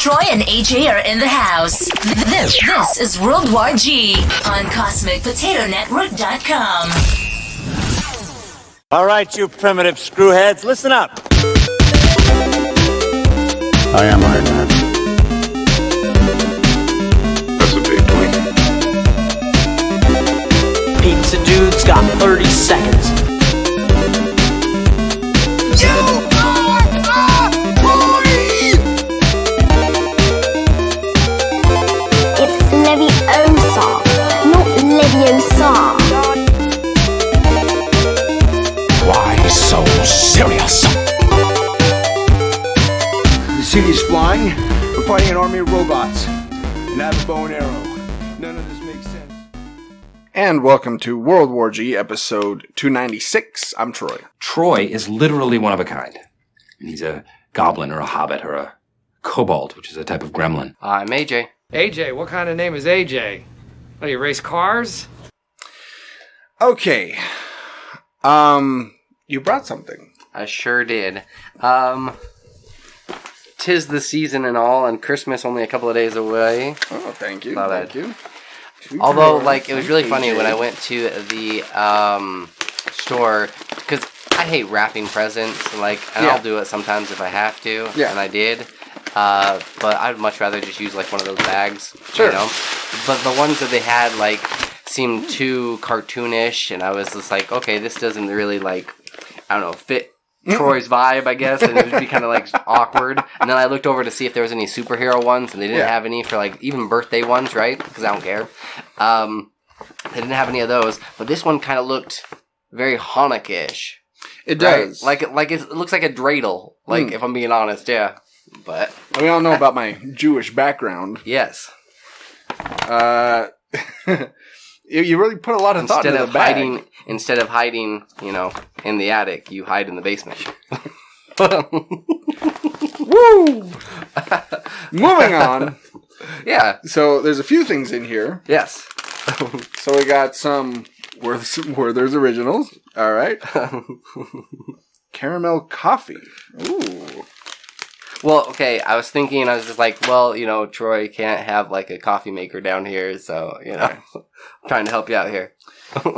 Troy and AJ are in the house. This is World War G on CosmicPotatoNetwork.com. All right, you primitive screwheads, listen up. I am Iron Man. That's a big point. Pizza Dude's got 30 seconds. You are a bully! It's Leviosa, not Leviosa. Why so serious? The city's flying. We're fighting an army of robots. And I have a bow and arrow. None of this makes sense. And welcome to World War G, episode 296. I'm Troy. Troy is literally one of a kind. He's a goblin or a hobbit or a kobold, which is a type of gremlin. I'm AJ. AJ, what kind of name is AJ? What, do you race cars? Okay. You brought something. I sure did. Tis the season and all, and Christmas only a couple of days away. Oh, thank you. Thank you. Although, like, it was really funny when I went to the store, because I hate wrapping presents, like, and I'll do it sometimes if I have to, and I did. But I'd much rather just use, like, one of those bags, you know? But the ones that they had, like, seemed too cartoonish, and I was just like, okay, this doesn't really, like, I don't know, fit Troy's vibe, I guess, and it would be kind of, like, awkward. And then I looked over to see if there was any superhero ones, and they didn't have any for, like, even birthday ones, right? Because I don't care. They didn't have any of those, but this one kind of looked very Hanukkah-ish. It does. Right? Like it looks like a dreidel, like, if I'm being honest, yeah. But we all know about my Jewish background. Yes. You really put a lot of thought into the bag. Instead of hiding, you know, in the attic, you hide in the basement. Woo! Moving on. Yeah. So there's a few things in here. Yes. So we got some Werther's Originals. All right. Caramel coffee. Ooh. Well, okay, I was just like, well, you know, Troy can't have, like, a coffee maker down here, so, you know, I'm trying to help you out here. We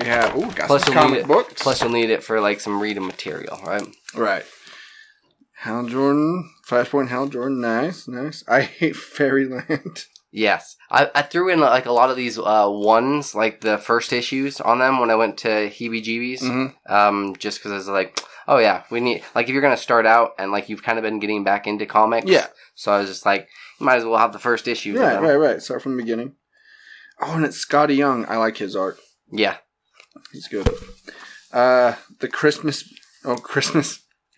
have, got some comic books. Plus you'll need it for, like, some reading material, right? Right. Hal Jordan, Flashpoint Hal Jordan, nice. I hate Fairyland. Yes. I threw in, like, a lot of these ones, like, the first issues on them when I went to Heebie-Jeebies, just because I was like, oh, yeah, we need, like, if you're going to start out and, like, you've kind of been getting back into comics. Yeah. So I was just like, you might as well have the first issue. Right. Start from the beginning. Oh, and it's Scotty Young. I like his art. Yeah. He's good. The Christmas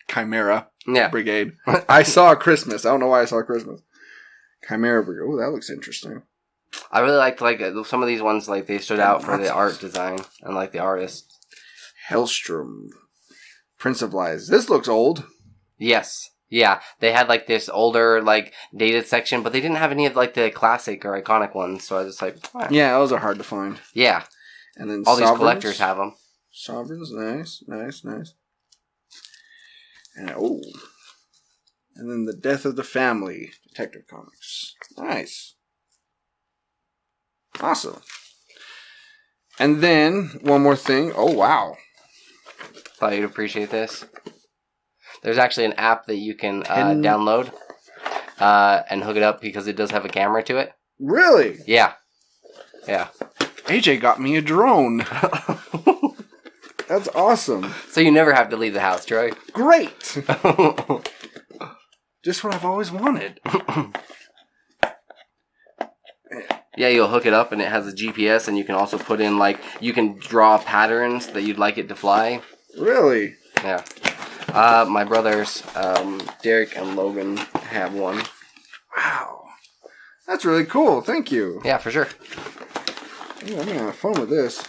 Chimera Brigade. I saw Christmas. I don't know why I saw Christmas. Chimera Brigade. Oh, that looks interesting. I really liked, like, some of these ones, like, they stood out for the art design and, like, the artist. Hellstrom. Prince of Lies. This looks old. Yes. Yeah. They had, like, this older, like, dated section, but they didn't have any of, like, the classic or iconic ones, so I was just like, yeah, those are hard to find. Yeah. And then all these collectors have them. Sovereigns, nice. And then The Death of the Family, Detective Comics. Nice. Awesome. And then, one more thing. Oh, wow. Thought you'd appreciate this. There's actually an app that you can download and hook it up because it does have a camera to it. Really? Yeah. AJ got me a drone. That's awesome. So you never have to leave the house, Troy. Great. Just what I've always wanted. Yeah, you'll hook it up and it has a GPS and you can also put in, like, you can draw patterns that you'd like it to fly. Really? Yeah. My brothers, Derek and Logan, have one. Wow. That's really cool. Thank you. Yeah, for sure. Yeah, I'm going to have fun with this.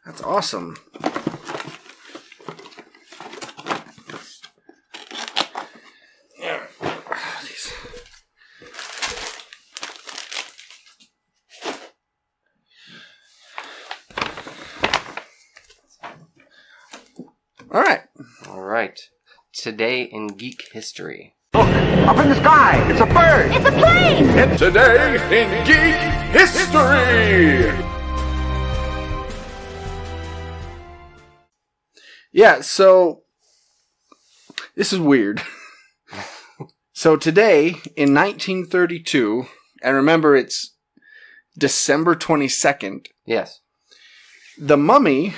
That's awesome. Yeah. today in geek history? Up in the sky! It's a bird! It's a plane! Today in Geek History! Yeah, so this is weird. So today, in 1932, and remember it's December 22nd. Yes. The Mummy,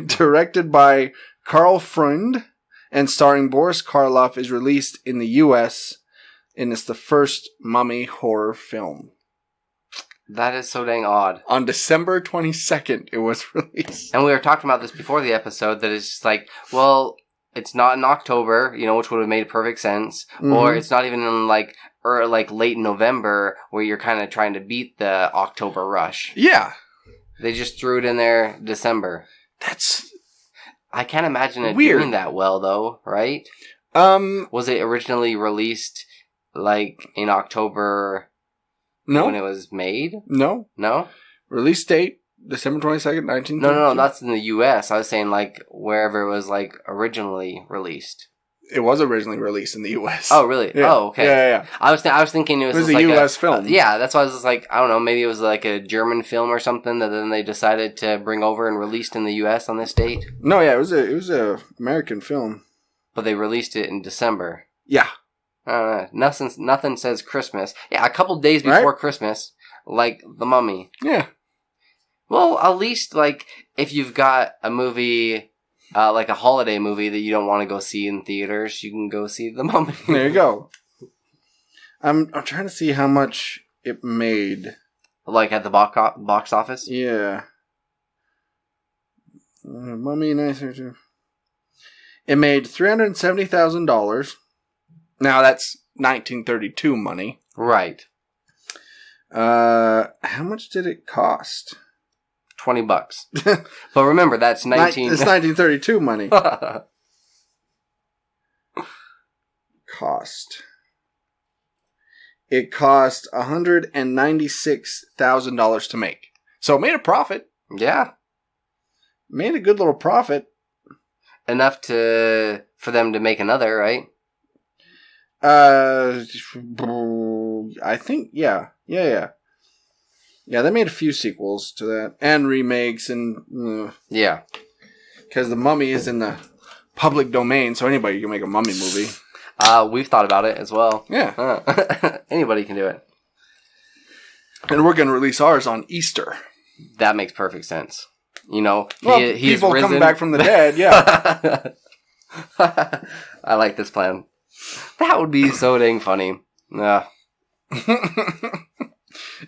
directed by Karl Freund and starring Boris Karloff, is released in the U.S., and it's the first Mummy horror film. That is so dang odd. On December 22nd, it was released. And we were talking about this before the episode, that it's just like, well, it's not in October, which would have made perfect sense, or it's not even in late November, where you're kind of trying to beat the October rush. Yeah. They just threw it in there December. I can't imagine it weird. doing that well, though, right? Was it originally released, in October when it was made? No. No? Release date, December 22nd, 1932. No, that's in the U.S. I was saying, wherever it was, originally released. It was originally released in the U.S. Oh, really? Yeah. Oh, okay. Yeah. I was thinking it was a U.S. film. Yeah, that's why I was just I don't know, maybe it was a German film or something that then they decided to bring over and released in the U.S. on this date. No, yeah, it was a American film. But they released it in December. Yeah. Nothing says Christmas. Yeah, a couple days before Christmas, like The Mummy. Yeah. Well, at least, if you've got a movie... a holiday movie that you don't want to go see in theaters, you can go see The Mummy. There you go. I'm trying to see how much it made. At the box office? Yeah. Mummy, nice. It made $370,000. Now that's 1932 money. Right. How much did it cost? $20. But remember, that's 19... It's 1932 money. Cost. It cost $196,000 to make. So it made a profit. Yeah. Made a good little profit. Enough for them to make another, right? I think, yeah. Yeah, they made a few sequels to that. And remakes and... Yeah. Because The Mummy is in the public domain, so anybody can make a Mummy movie. We've thought about it as well. Yeah. Anybody can do it. And we're going to release ours on Easter. That makes perfect sense. Well, he's people risen. come back from the dead, yeah. I like this plan. That would be so dang funny. Yeah.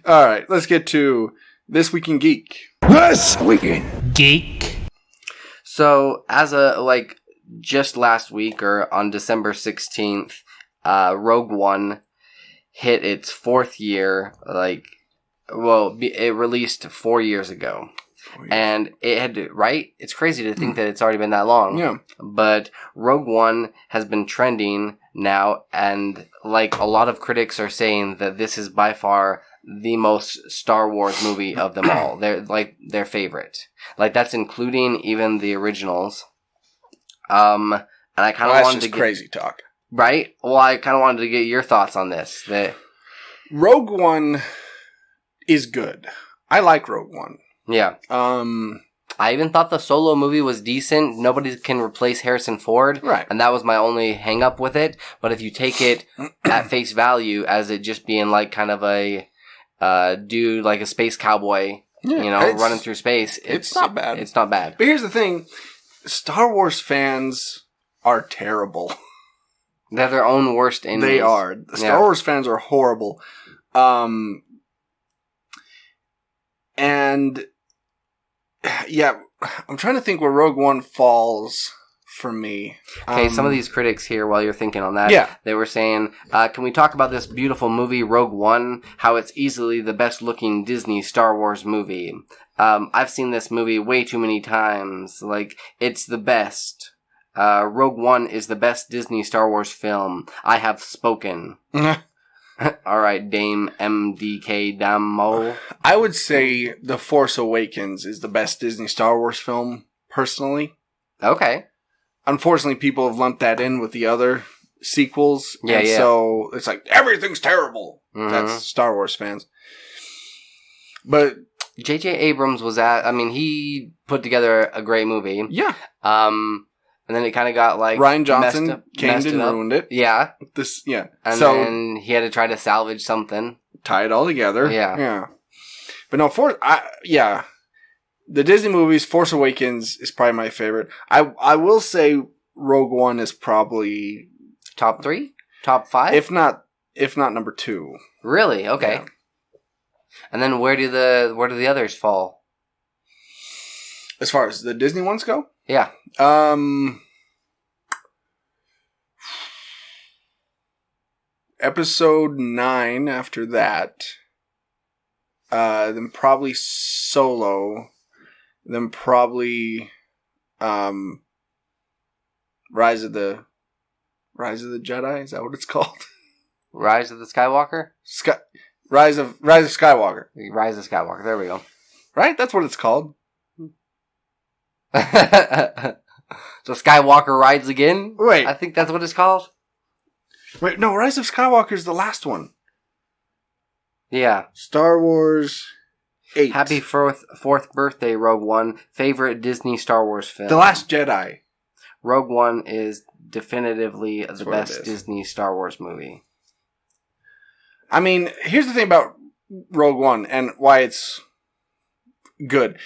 All right, let's get to This Week in Geek. This Week in Geek. So, as just last week, or on December 16th, Rogue One hit its 4th year, it released 4 years ago. And it had to, right? It's crazy to think that it's already been that long. Yeah. But Rogue One has been trending now, and a lot of critics are saying that this is by far the most Star Wars movie of them all. They're their favorite. That's including even the originals. And I kind of wanted to get crazy talk, right. Well, I kind of wanted to get your thoughts on this. Rogue One is good. I like Rogue One. Yeah. I even thought the Solo movie was decent. Nobody can replace Harrison Ford. Right. And that was my only hang up with it. But if you take it at face value as it just being kind of a dude, a space cowboy, running through space, it's not bad. It's not bad. But here's the thing. Star Wars fans are terrible. They're their own worst enemies. They are. Star Wars fans are horrible. And yeah, I'm trying to think where Rogue One falls for me. Okay, some of these critics here, while you're thinking on that, they were saying, can we talk about this beautiful movie, Rogue One, how it's easily the best looking Disney Star Wars movie. I've seen this movie way too many times. It's the best. Rogue One is the best Disney Star Wars film. I have spoken. All right, Dame MDK Damo. I would say The Force Awakens is the best Disney Star Wars film, personally. Okay. unfortunately, people have lumped that in with the other sequels. Yeah, and yeah. So it's like, everything's terrible. Mhm. That's Star Wars fans. But J.J. Abrams he put together a great movie. yeah, and then it kind of got like Ryan Johnson came messed and it up. ruined it. Yeah. And so then he had to try to salvage something. tie it all together. Yeah. But no, the Disney movies, Force Awakens is probably my favorite. I will say Rogue One is probably top 3, top 5, if not number 2. Really? Okay. Yeah. And then where do the others fall? As far as the Disney ones go? Yeah. Episode 9 after that. Then probably Solo. Then probably Rise of the Jedi, is that what it's called? Rise of the Skywalker? Rise of Skywalker. Rise of Skywalker, there we go. Right? That's what it's called. So Skywalker rides again? Wait. I think that's what it's called. Wait, no, Rise of Skywalker is the last one. Yeah. Star Wars 8. Happy fourth birthday, Rogue One. Favorite Disney Star Wars film? The Last Jedi. Rogue One is definitively the best Disney Star Wars movie. I mean, here's the thing about Rogue One and why it's good.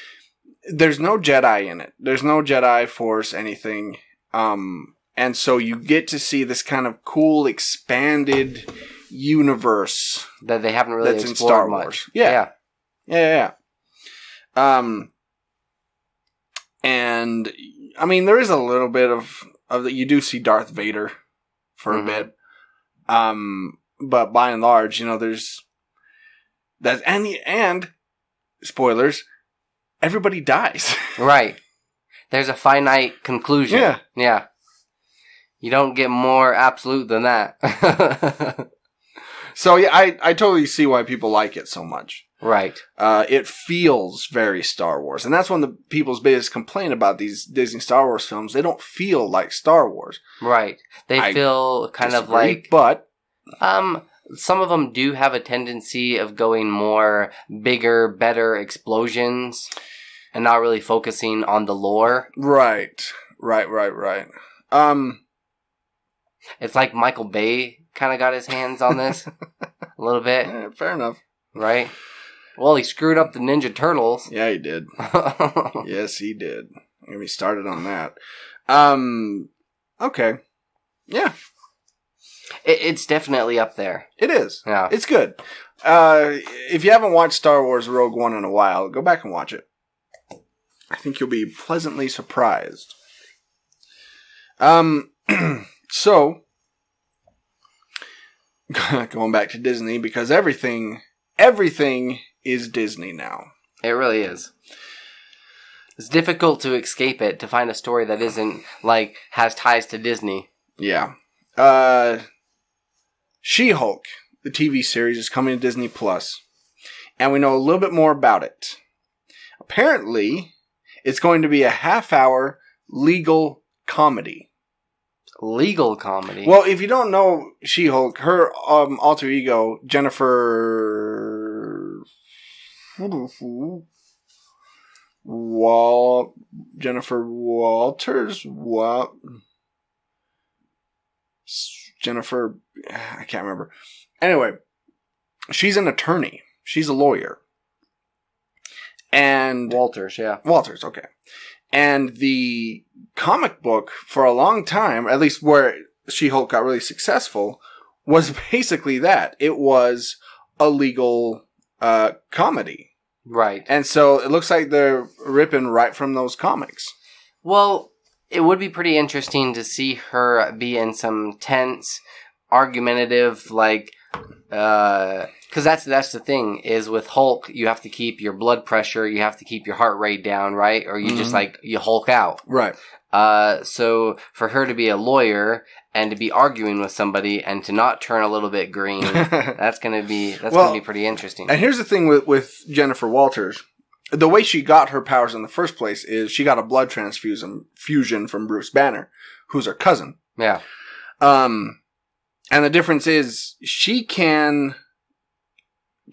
There's no Jedi in it. There's no Jedi Force, anything. And so you get to see this kind of cool, expanded universe that they haven't really that's explored in Star much. Wars. Yeah. And I mean, there is a little bit of that. You do see Darth Vader for a bit. But by and large, there's that, and spoilers, everybody dies. Right. There's a finite conclusion. Yeah. You don't get more absolute than that. So yeah, I totally see why people like it so much. Right. It feels very Star Wars. And that's one of the people's biggest complaint about these Disney Star Wars films. They don't feel like Star Wars. Right. They feel kind of like... But... some of them do have a tendency of going more bigger, better explosions and not really focusing on the lore. Right. It's like Michael Bay kind of got his hands on this a little bit. Yeah, fair enough. Right? Well, he screwed up the Ninja Turtles. Yeah, he did. Yes, he did. Maybe started on that. Okay. Yeah. It's definitely up there. It is. Yeah. It's good. If you haven't watched Star Wars Rogue One in a while, go back and watch it. I think you'll be pleasantly surprised. So, going back to Disney, because everything is Disney now. It really is. It's difficult to escape it, to find a story that isn't, has ties to Disney. Yeah. She-Hulk, the TV series, is coming to Disney Plus, and we know a little bit more about it. Apparently, it's going to be a half-hour legal comedy. Legal comedy? Well, if you don't know She-Hulk, her alter ego, Jennifer Walters? Jennifer, I can't remember. Anyway, she's an attorney. She's a lawyer. And Walters, yeah. Walters, okay. And the comic book, for a long time, at least where She-Hulk got really successful, was basically that. It was a legal comedy. Right. And so it looks like they're ripping right from those comics. Well, it would be pretty interesting to see her be in some tense, argumentative, because that's the thing, is with Hulk, you have to keep your blood pressure, you have to keep your heart rate down, right? Or you just, you Hulk out. Right. So for her to be a lawyer and to be arguing with somebody and to not turn a little bit green, that's gonna be pretty interesting. And here's the thing with Jennifer Walters. the way she got her powers in the first place is she got a blood transfusion from Bruce Banner, who's her cousin. Yeah. And the difference is she can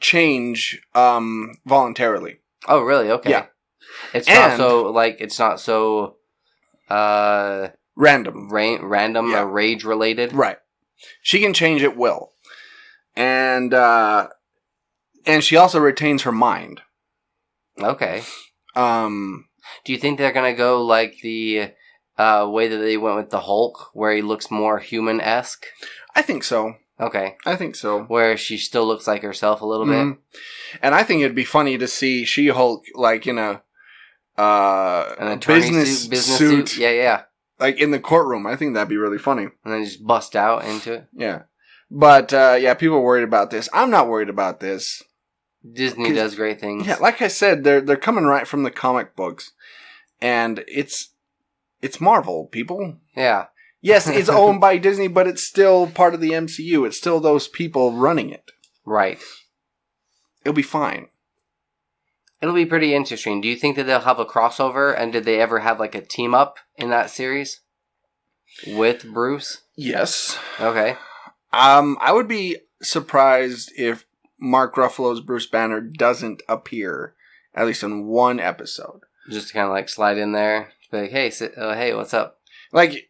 change voluntarily. Oh, really? Okay. Yeah. It's not so random. Random or rage related. Right. She can change at will. And she also retains her mind. Okay. Do you think they're gonna go like the way that they went with the Hulk, where he looks more human-esque? I think so. Okay. I think so. Where she still looks like herself a little bit. And I think it'd be funny to see She-Hulk like in an business suit. Yeah. Like in the courtroom. I think that'd be really funny. And then just bust out into it. Yeah. But people are worried about this. I'm not worried about this. Disney does great things. Yeah, like I said, they're coming right from the comic books. And it's Marvel, people. Yeah. Yes, it's owned by Disney, but it's still part of the MCU. It's still those people running it. Right. It'll be fine. It'll be pretty interesting. Do you think that they'll have a crossover? And did they ever have like a team up in that series with Bruce? Yes. Okay. I would be surprised if Mark Ruffalo's Bruce Banner doesn't appear at least in one episode. Just to kind of like slide in there, be like, hey, what's up? Like,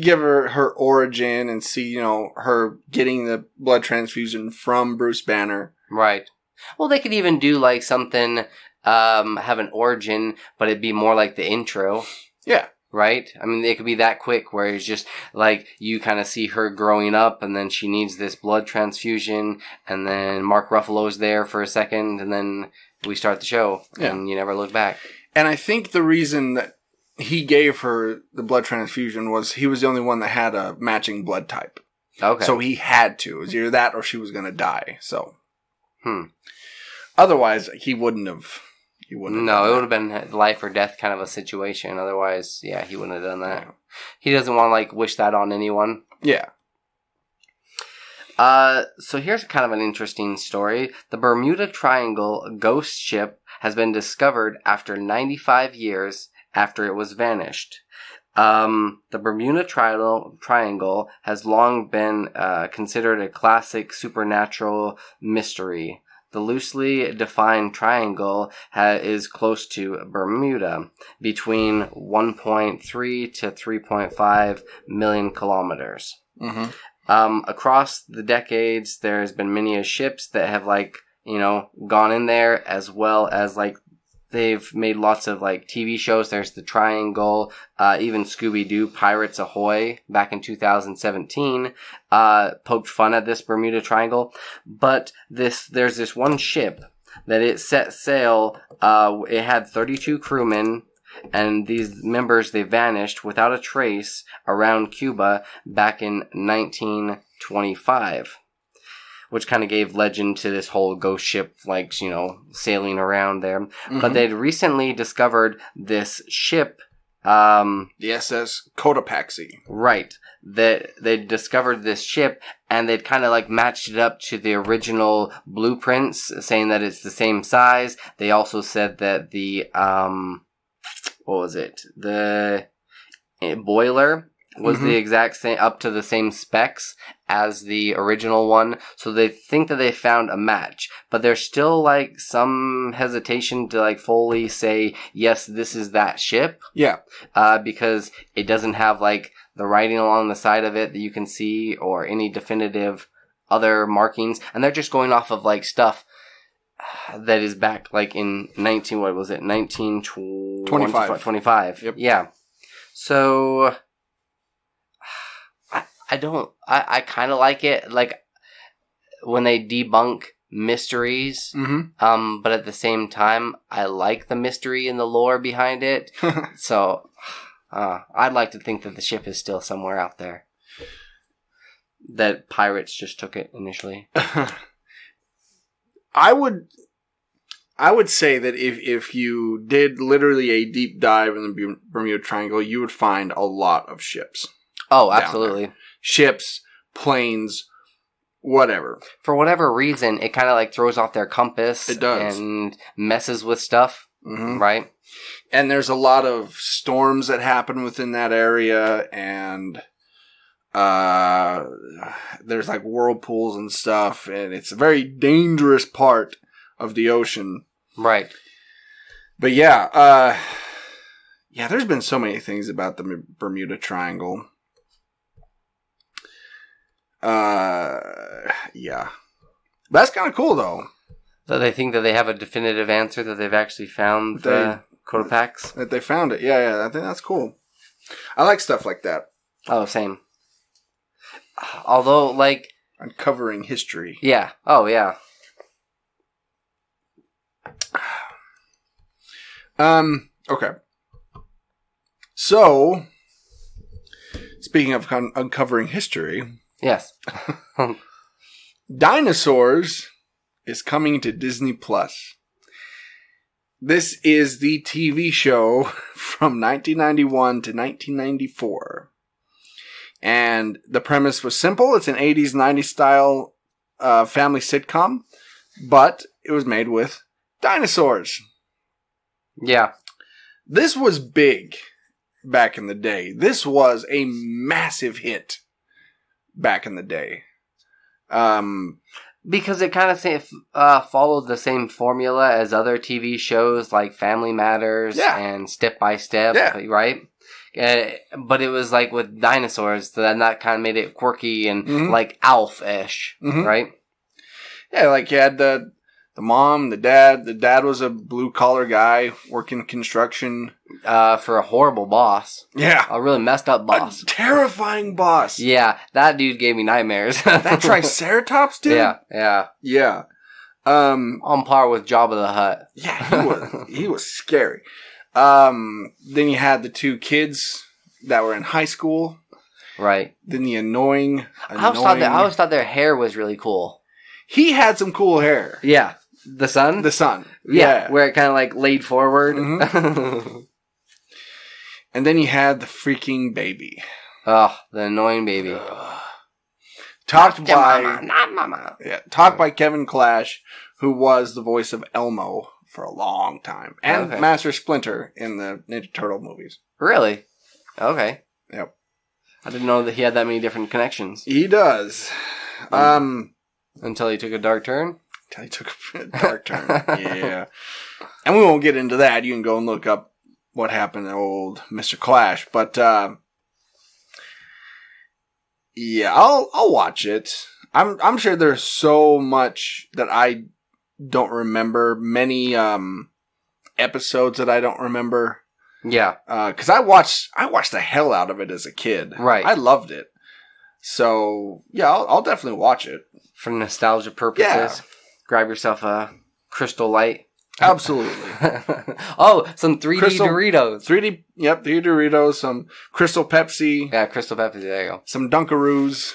give her origin and see, her getting the blood transfusion from Bruce Banner. Right. Well, they could even do like something, have an origin, but it'd be more like the intro. Yeah. Right? I mean, it could be that quick where it's just like you kind of see her growing up and then she needs this blood transfusion and then Mark Ruffalo's there for a second and then we start the show and you never look back. And I think the reason that he gave her the blood transfusion was he was the only one that had a matching blood type. Okay. So he had to. It was either that or she was going to die. So. Otherwise, he wouldn't have. No, it would have been life or death kind of a situation. Otherwise, yeah, he wouldn't have done that. Yeah. He doesn't want to like wish that on anyone. Yeah. So here's kind of an interesting story. The Bermuda Triangle ghost ship has been discovered after 95 years after it was vanished. The Bermuda Triangle has long been considered a classic supernatural mystery. The loosely defined triangle is close to Bermuda, between 1.3 to 3.5 million kilometers. Mm-hmm. Across the decades, there's been many ships that have gone in there, as well as they've made lots of TV shows. There's the Triangle, even Scooby-Doo, Pirates Ahoy, back in 2017, poked fun at this Bermuda Triangle. But there's this one ship that it set sail. It had 32 crewmen, and these members, they vanished without a trace around Cuba back in 1925. Which kind of gave legend to this whole ghost ship, sailing around there. Mm-hmm. But they'd recently discovered this ship. The SS Cotopaxi. Right. They discovered this ship, and they'd kind of matched it up to the original blueprints, saying that it's the same size. They also said that the, the boiler was the exact same, up to the same specs as the original one. So they think that they found a match, but there's still some hesitation to fully say, yes, this is that ship. Yeah. Because it doesn't have the writing along the side of it that you can see or any definitive other markings. And they're just going off of stuff that is back in 1925. Yep. Yeah. So I kind of like it, when they debunk mysteries, but at the same time, I like the mystery and the lore behind it, so I'd like to think that the ship is still somewhere out there, that pirates just took it initially. I would say that if you did literally a deep dive in the Bermuda Triangle, you would find a lot of ships. Oh, absolutely. Ships, planes, whatever. For whatever reason, it kind of throws off their compass. It does. And messes with stuff. right? And there's a lot of storms that happen within that area, and there's like whirlpools and stuff, and it's a very dangerous part of the ocean. Right. But yeah, there's been so many things about the Bermuda Triangle. Yeah. That's kind of cool, though. So they think that they have a definitive answer, that they've actually found the Cotopax? That they found it. Yeah, I think that's cool. I like stuff like that. Oh, same. Although, like... uncovering history. Yeah. Oh, yeah. Okay. So, speaking of uncovering history... Yes. Dinosaurs is coming to Disney Plus. This is the TV show from 1991 to 1994. And the premise was simple. It's an 80s, 90s style family sitcom, but it was made with dinosaurs. Yeah. This was big back in the day. This was a massive hit back in the day. Because it kind of followed the same formula as other TV shows like Family Matters and Step by Step, right? But it was like with dinosaurs, so then that kind of made it quirky and like Alf-ish, right? Yeah, like you had the mom, the dad. The dad was a blue-collar guy working construction. For a horrible boss. Yeah. A really messed up boss. A terrifying boss. Yeah, that dude gave me nightmares. That Triceratops dude? Yeah. On par with Jabba the Hutt. Yeah, he was scary. Then you had the two kids that were in high school. Right. Then the annoying... I always thought their hair was really cool. He had some cool hair. Yeah. The son? The son. Yeah. Where it kind of like laid forward. And then you had the freaking baby. Oh, the annoying baby. Talked by... Mama, not mama. Yeah, talked by Kevin Clash, who was the voice of Elmo for a long time. And Master Splinter in the Ninja Turtle movies. Really? Okay. Yep. I didn't know that he had that many different connections. He does. Until he took a dark turn? Until he took a dark turn. Yeah. And we won't get into that. You can go and look up what happened to old Mr. Clash. But, yeah, I'll watch it. I'm sure there's so much that I don't remember. Many episodes that I don't remember. Yeah. Because I watched the hell out of it as a kid. Right. I loved it. So, yeah, I'll definitely watch it. For nostalgia purposes. Yeah. Grab yourself a Crystal Light. Absolutely. Oh, some 3D Doritos. 3D Doritos, some Crystal Pepsi. Yeah, Crystal Pepsi, there you go. Some Dunkaroos.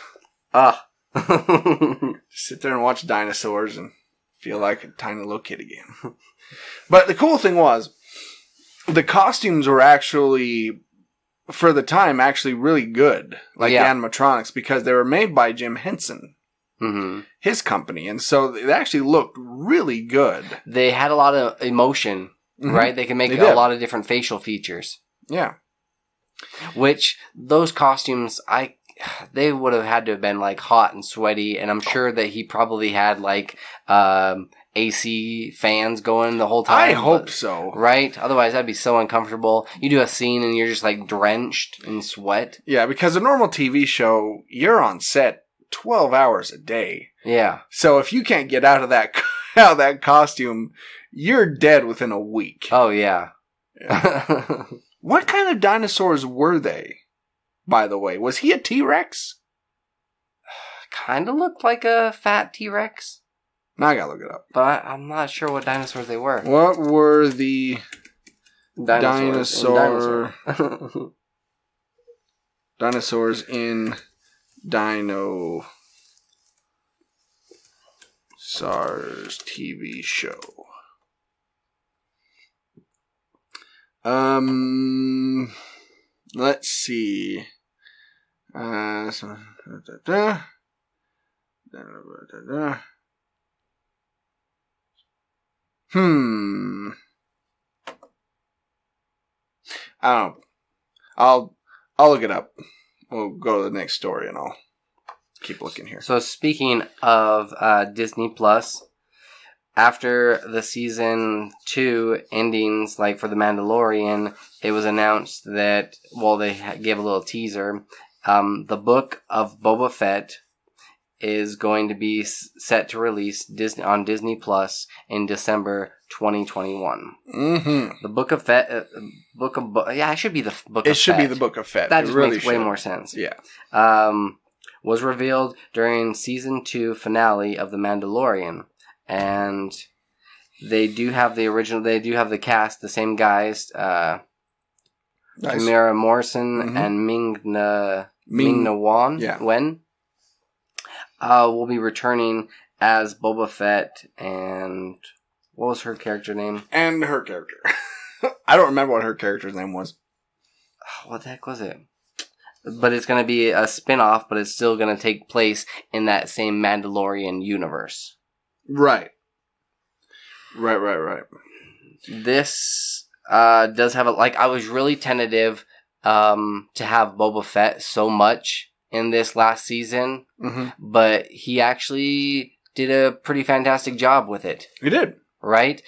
Just sit there and watch dinosaurs and feel like a tiny little kid again. But the cool thing was, the costumes were actually, for the time, actually really good. Like the animatronics, because they were made by Jim Henson. His company, and so it actually looked really good. They had a lot of emotion, right? They can make a lot of different facial features. Yeah. Which, those costumes, they would have had to have been like hot and sweaty, and I'm sure that he probably had like AC fans going the whole time. I hope so. Right? Otherwise, that'd be so uncomfortable. You do a scene and you're just like drenched in sweat. Yeah, because a normal TV show, you're on set 12 hours a day. Yeah. So if you can't get out of that costume, you're dead within a week. Oh, yeah. What kind of dinosaurs were they, by the way? Was he a T-Rex? Kind of looked like a fat T-Rex. Now I gotta look it up. But I'm not sure what dinosaurs they were. What were the dinosaurs in Dinosaurs TV show? Let's see. I don't know. I'll look it up. We'll go to the next story and I'll keep looking here. So speaking of Disney Plus, after the season 2 endings, like for The Mandalorian, it was announced that, well, they gave a little teaser. The Book of Boba Fett is going to be set to release on Disney Plus in December 2021. Mm-hmm. The Book of Fett, it should be the Book of Fett. It should be the Book of Fett. That just really makes way more sense. Yeah. Was revealed during season 2 finale of The Mandalorian. And they do have the original, they do have the cast, the same guys, nice. Tamara Morrison and Ming-Na Wen will be returning as Boba Fett, and what was her character name? And her character. I don't remember what her character's name was. What the heck was it? But it's going to be a spin-off, but it's still going to take place in that same Mandalorian universe. Right. Right. This does have I was really tentative to have Boba Fett so much in this last season, but he actually did a pretty fantastic job with it. He did. Right?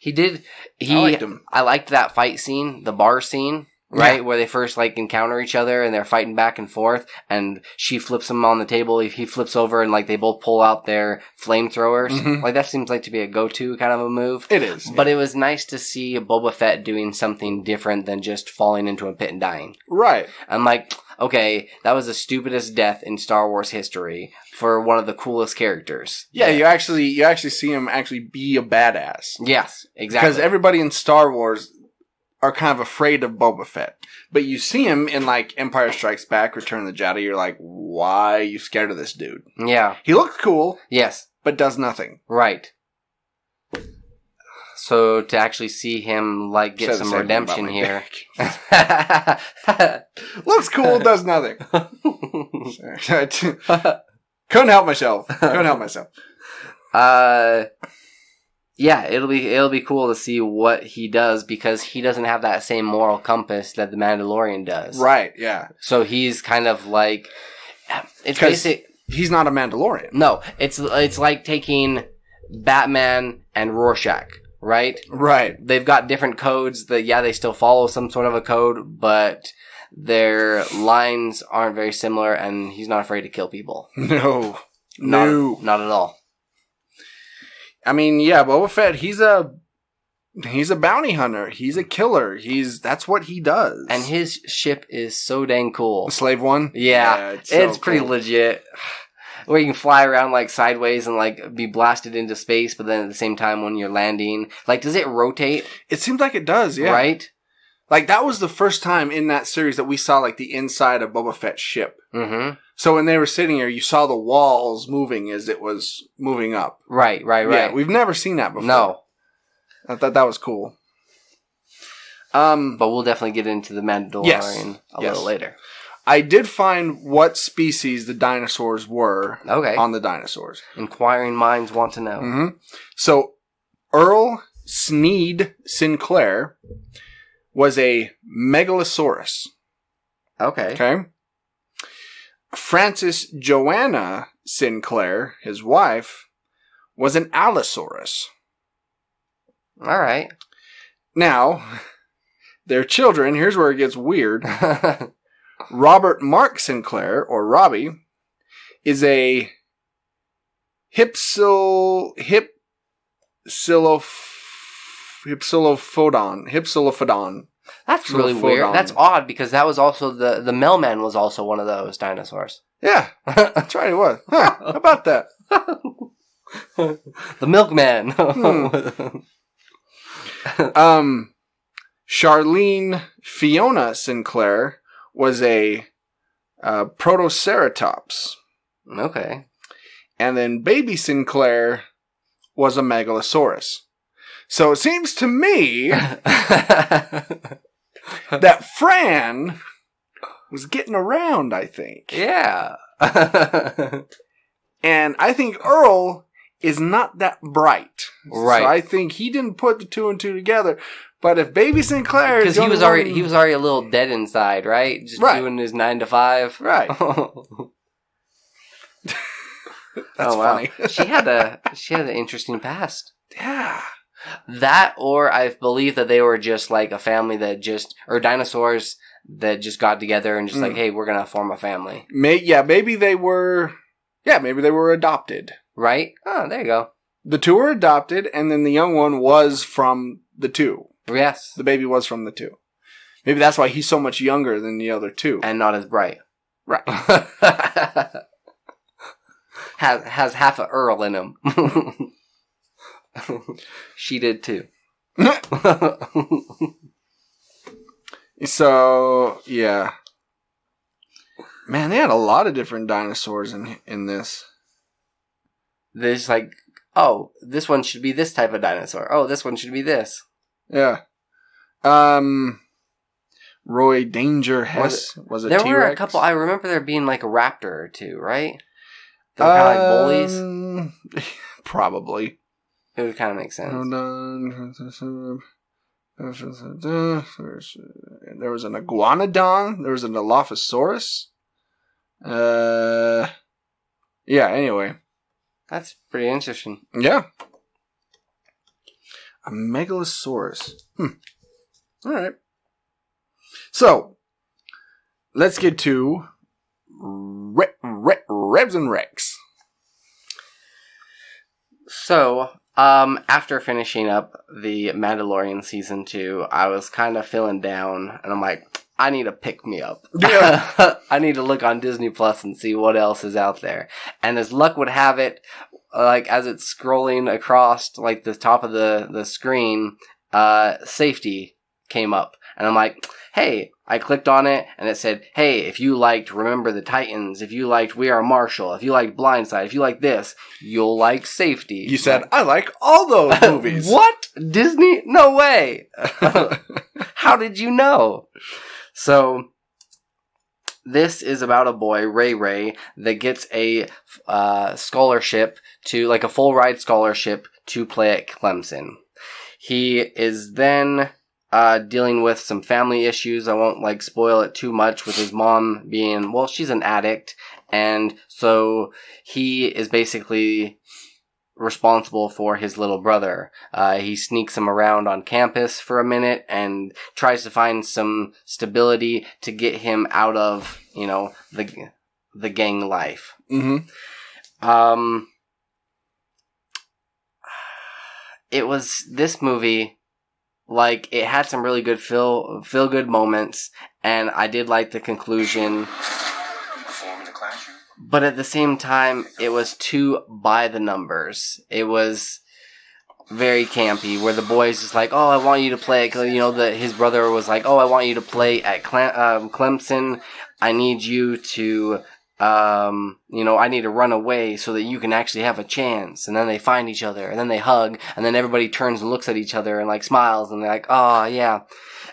He did. I liked him. I liked that fight scene, the bar scene. Right, where they first encounter each other and they're fighting back and forth, and she flips him on the table. He flips over and they both pull out their flamethrowers. That seems to be a go-to kind of a move. It is, but it was nice to see Boba Fett doing something different than just falling into a pit and dying. Right. I'm like, okay, that was the stupidest death in Star Wars history for one of the coolest characters. Yeah, you actually see him actually be a badass. Yes, exactly. Because everybody in Star Wars are kind of afraid of Boba Fett. But you see him in Empire Strikes Back, Return of the Jedi, you're like, why are you scared of this dude? Yeah. He looks cool. Yes. But does nothing. Right. So to actually see him get some redemption here. Looks cool, does nothing. Couldn't help myself. Yeah, it'll be cool to see what he does, because he doesn't have that same moral compass that the Mandalorian does. Right, yeah. So he's kind of it's basic. He's not a Mandalorian. No, it's like taking Batman and Rorschach, right? Right. They've got different codes that they still follow some sort of a code, but their lines aren't very similar, and he's not afraid to kill people. No. Not at all. I mean, yeah, Boba Fett, he's a bounty hunter. He's a killer. That's what he does. And his ship is so dang cool. The Slave One? Yeah, it's pretty legit. Where you can fly around sideways and be blasted into space, but then at the same time when you're landing, does it rotate? It seems like it does, yeah. Right? That was the first time in that series that we saw the inside of Boba Fett's ship. Mm-hmm. So when they were sitting here, you saw the walls moving as it was moving up. Right. Yeah, we've never seen that before. No. I thought that was cool. But we'll definitely get into the Mandalorian a little later. I did find what species the dinosaurs were on the dinosaurs. Inquiring minds want to know. Mm-hmm. So Earl Sneed Sinclair was a megalosaurus. Okay. Frances Joanna Sinclair, his wife, was an Allosaurus. All right. Now, their children, here's where it gets weird. Robert Mark Sinclair, or Robbie, is a Hypsilophodon. That's really weird. That's odd, because that was also the mailman was also one of those dinosaurs. Yeah, that's right, it was. Huh, how about that? The milkman. Charlene Fiona Sinclair was a Protoceratops. Okay. And then baby Sinclair was a Megalosaurus. So it seems to me that Fran was getting around, I think. Yeah. And I think Earl is not that bright. Right. So I think he didn't put the two and two together. But if Baby Sinclair, because he was already a little dead inside, right? Just doing his 9 to 5, right? That's funny. funny. she had an interesting past. Yeah. That, or I believe that they were just like a family or dinosaurs that just got together and just like, hey, we're gonna form a family. Maybe they were adopted. Right? Oh, there you go. The 2 were adopted, and then the young one was from the 2. Yes. The baby was from the 2. Maybe that's why he's so much younger than the other 2. And not as bright. Right. has half a Earl in him. She did too. So, yeah. Man, they had a lot of different dinosaurs in this. There's like, oh, this one should be this type of dinosaur. Oh, this one should be this. Yeah. Roy Danger Hess was a There T-Rex. were a couple. I remember there being like a raptor or 2, right? They were kind of like bullies. Probably. It would kind of make sense. There was an iguanodon. There was an Dilophosaurus. Yeah, anyway. That's pretty interesting. Yeah. A megalosaurus. Alright. So, let's get to Revs and Rex. So, after finishing up the Mandalorian Season 2, I was kind of feeling down, and I'm like, I need to pick me up. Yeah. I need to look on Disney Plus and see what else is out there. And as luck would have it, like, as it's scrolling across, like, the top of the screen, Safety came up. And I'm like, hey, I clicked on it, and it said, hey, if you liked Remember the Titans, if you liked We Are Marshall, if you liked Blindside, if you like this, you'll like Safety. You said, I like all those movies. What? Disney? No way. How did you know? So, this is about a boy, Ray, that gets a scholarship like a full ride scholarship to play at Clemson. He is then dealing with some family issues. I won't spoil it too much, with his mom being, she's an addict, and so he is basically responsible for his little brother. He sneaks him around on campus for a minute and tries to find some stability to get him out of, the gang life. Mm-hmm. It was this movie. It had some really good feel good moments, and I did like the conclusion. But at the same time, it was too by the numbers. It was very campy, where the boy's just like, oh, I want you to play. His brother was like, oh, I want you to play at Clemson. I need you to, I need to run away so that you can actually have a chance. And then they find each other, and then they hug, and then everybody turns and looks at each other and smiles, and they're like, oh, yeah.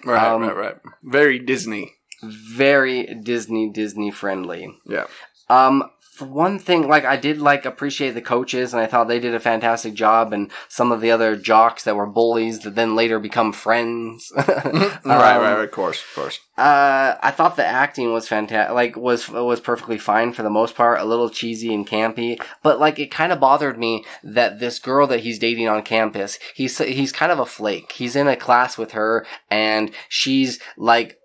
Right. Very Disney. Very Disney friendly. Yeah. For one thing, I did appreciate the coaches, and I thought they did a fantastic job, and some of the other jocks that were bullies that then later become friends. Right, of course. I thought the acting was fantastic, was perfectly fine for the most part, a little cheesy and campy, but it kind of bothered me that this girl that he's dating on campus, he's kind of a flake. He's in a class with her, and she's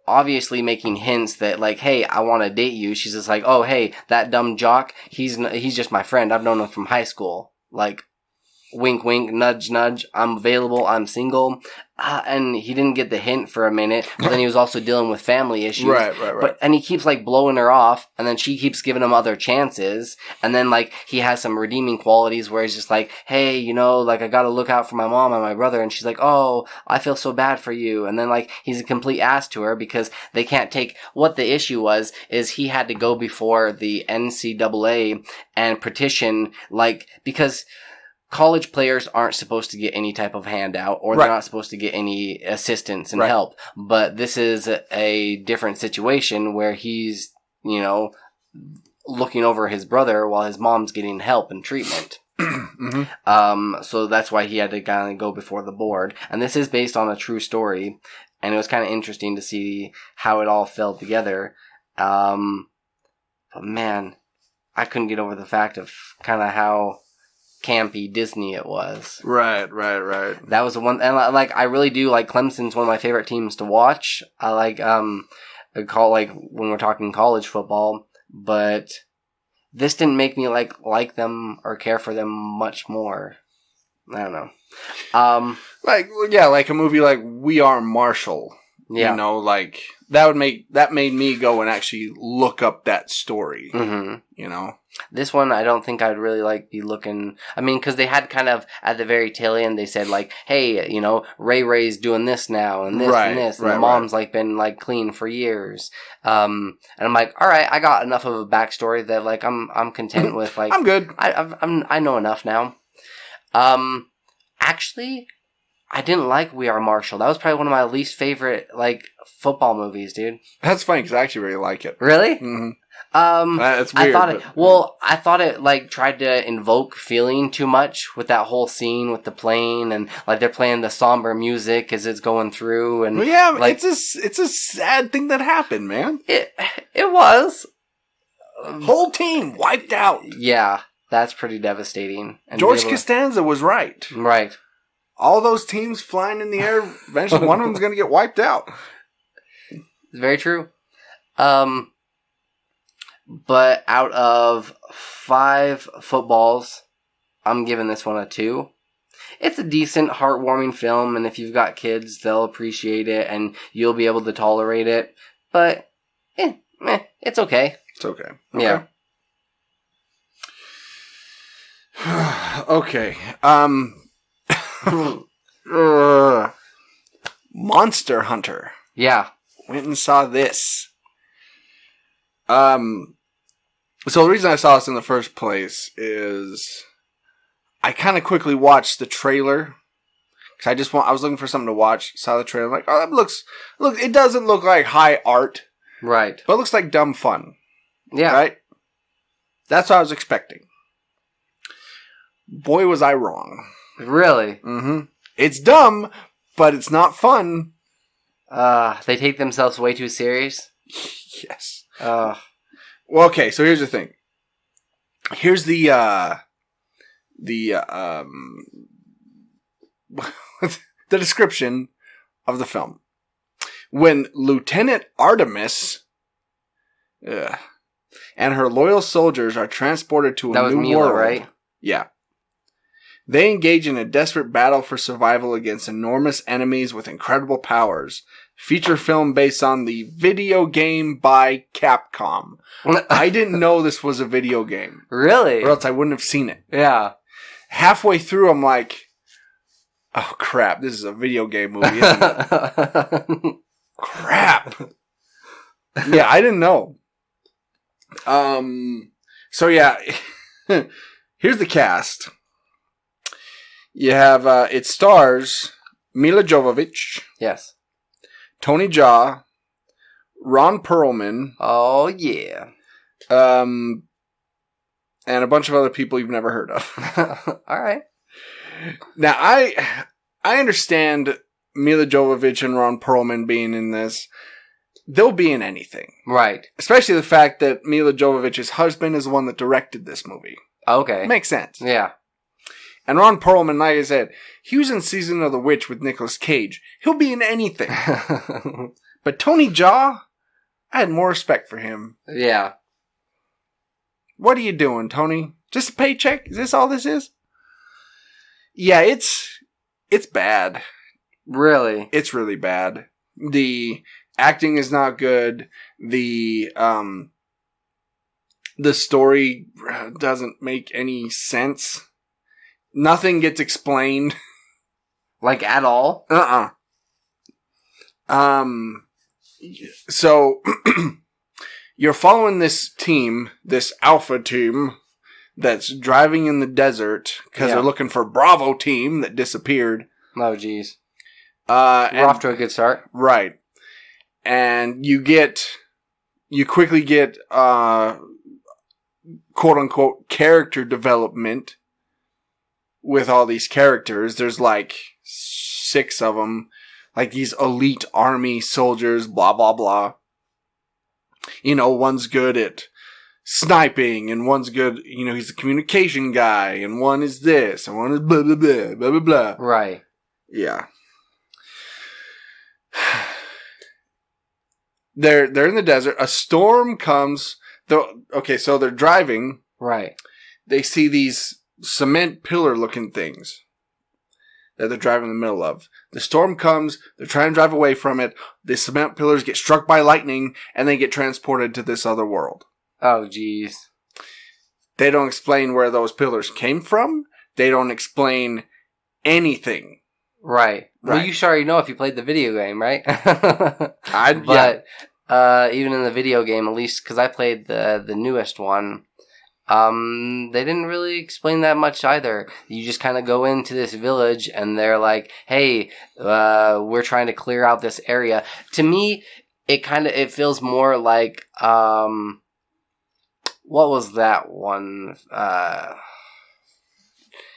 obviously making hints that hey, I want to date you. She's just like, oh, hey, that dumb jock, he's just my friend. I've known him from high school. Wink, wink, nudge, nudge. I'm available. I'm single. And he didn't get the hint for a minute, but then he was also dealing with family issues. Right. And he keeps blowing her off, and then she keeps giving him other chances. And then he has some redeeming qualities where he's just hey, I gotta look out for my mom and my brother. And she's like, oh, I feel so bad for you. And then he's a complete ass to her because they can't take what the issue was is he had to go before the NCAA and petition because college players aren't supposed to get any type of handout, or they're not supposed to get any assistance and help. But this is a different situation where he's, looking over his brother while his mom's getting help and treatment. So that's why he had to kind of go before the board. And this is based on a true story. And it was kind of interesting to see how it all fell together. But man, I couldn't get over the fact of kind of how campy Disney it was. Right. That was the one, and like I really do like Clemson's one of my favorite teams to watch. I like when we're talking college football, but this didn't make me like them or care for them much more. I don't know. Like a movie like We Are Marshall. Yeah. You know, like that made me go and actually look up that story. Mm-hmm. You know, this one I don't think I'd really be looking. I mean, because they had kind of at the very tail end they said hey, you know, Ray's doing this now and this and this, and the mom's been clean for years. And I'm like, all right, I got enough of a backstory that I'm content with. I'm good. I know enough now. Actually, I didn't like We Are Marshall. That was probably one of my least favorite football movies, dude. That's funny because I actually really like it. Really? Mm-hmm. That's weird. I thought it tried to invoke feeling too much with that whole scene with the plane and they're playing the somber music as it's going through and it's a sad thing that happened, man. It was. Whole team wiped out. Yeah, that's pretty devastating. And George Costanza was right. Right. All those teams flying in the air, eventually one of them's going to get wiped out. It's very true. But out of 5 footballs, I'm giving this one a 2. It's a decent, heartwarming film, and if you've got kids, they'll appreciate it, and you'll be able to tolerate it. But, it's okay. It's okay. Yeah. Okay. Monster Hunter. Yeah. Went and saw this. So the reason I saw this in the first place is I kind of quickly watched the trailer because I was looking for something to watch. Saw the trailer, like, oh, that it doesn't look like high art, right? But it looks like dumb fun. Yeah, right. That's what I was expecting. Boy, was I wrong. Really? Mm-hmm. It's dumb, but it's not fun. They take themselves way too serious. Yes. Well, okay, so here's the thing. Here's the description of the film. When Lieutenant Artemis and her loyal soldiers are transported to a new world, right? Yeah. They engage in a desperate battle for survival against enormous enemies with incredible powers. Feature film based on the video game by Capcom. I didn't know this was a video game. Really? Or else I wouldn't have seen it. Yeah. Halfway through, I'm like, oh crap, this is a video game movie, isn't it? Crap. Yeah, I didn't know. So yeah, here's the cast. You have, it stars Mila Jovovich. Yes. Tony Jaa. Ron Perlman. Oh, yeah. And a bunch of other people you've never heard of. All right. Now, I understand Mila Jovovich and Ron Perlman being in this. They'll be in anything. Right. Especially the fact that Mila Jovovich's husband is the one that directed this movie. Okay. Makes sense. Yeah. And Ron Perlman, like I said, he was in Season of the Witch with Nicolas Cage. He'll be in anything. But Tony Jaa, I had more respect for him. Yeah. What are you doing, Tony? Just a paycheck? Is this all this is? Yeah, it's bad. Really? It's really bad. The acting is not good. The story doesn't make any sense. Nothing gets explained. Like at all? So you're following this team, this alpha team that's driving in the desert because they're looking for Bravo team that disappeared. Oh, geez. We're off to a good start. Right. And you quickly get, quote unquote, character development with all these characters. There's like 6 of them. Like these elite army soldiers, blah, blah, blah. You know, one's good at sniping, and one's good, you know, he's a communication guy, and one is this, and one is blah, blah, blah, blah, blah, blah. Right. Yeah. They're in the desert. A storm comes. Okay, so they're driving. Right. They see these cement pillar-looking things that they're driving in the middle of. The storm comes. They're trying to drive away from it. The cement pillars get struck by lightning, and they get transported to this other world. Oh, jeez. They don't explain where those pillars came from. They don't explain anything. Right. Well, you sure already know if you played the video game, right? Yeah. Even in the video game, at least because I played the newest one, they didn't really explain that much either. You just kind of go into this village and they're like, "Hey, we're trying to clear out this area." To me, it feels more like what was that one?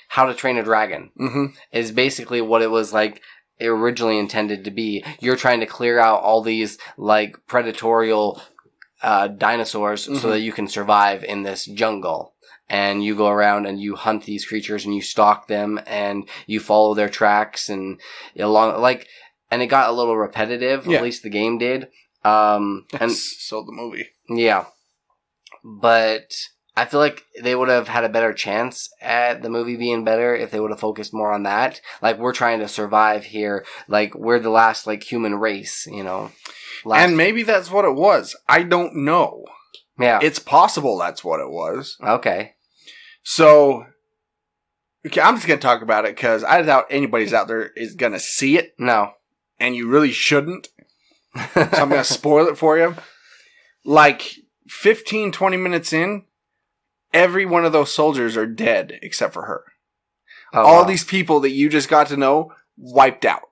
How to Train a Dragon is basically what it was like originally intended to be. You're trying to clear out all these like predatorial dinosaurs so that you can survive in this jungle. And you go around and you hunt these creatures and you stalk them and you follow their tracks and and it got a little repetitive. Yeah. At least the game did. And so the movie. Yeah, but I feel like they would have had a better chance at the movie being better if they would have focused more on that. Like, we're trying to survive here. Like, we're the last, like, human race, you know. And maybe that's what it was. I don't know. Yeah. It's possible that's what it was. Okay. So, okay, I'm just going to talk about it because I doubt anybody's out there is going to see it. No. And you really shouldn't. So I'm going to spoil it for you. Like, 15, 20 minutes in, every one of those soldiers are dead except for her. Oh, all these people that you just got to know wiped out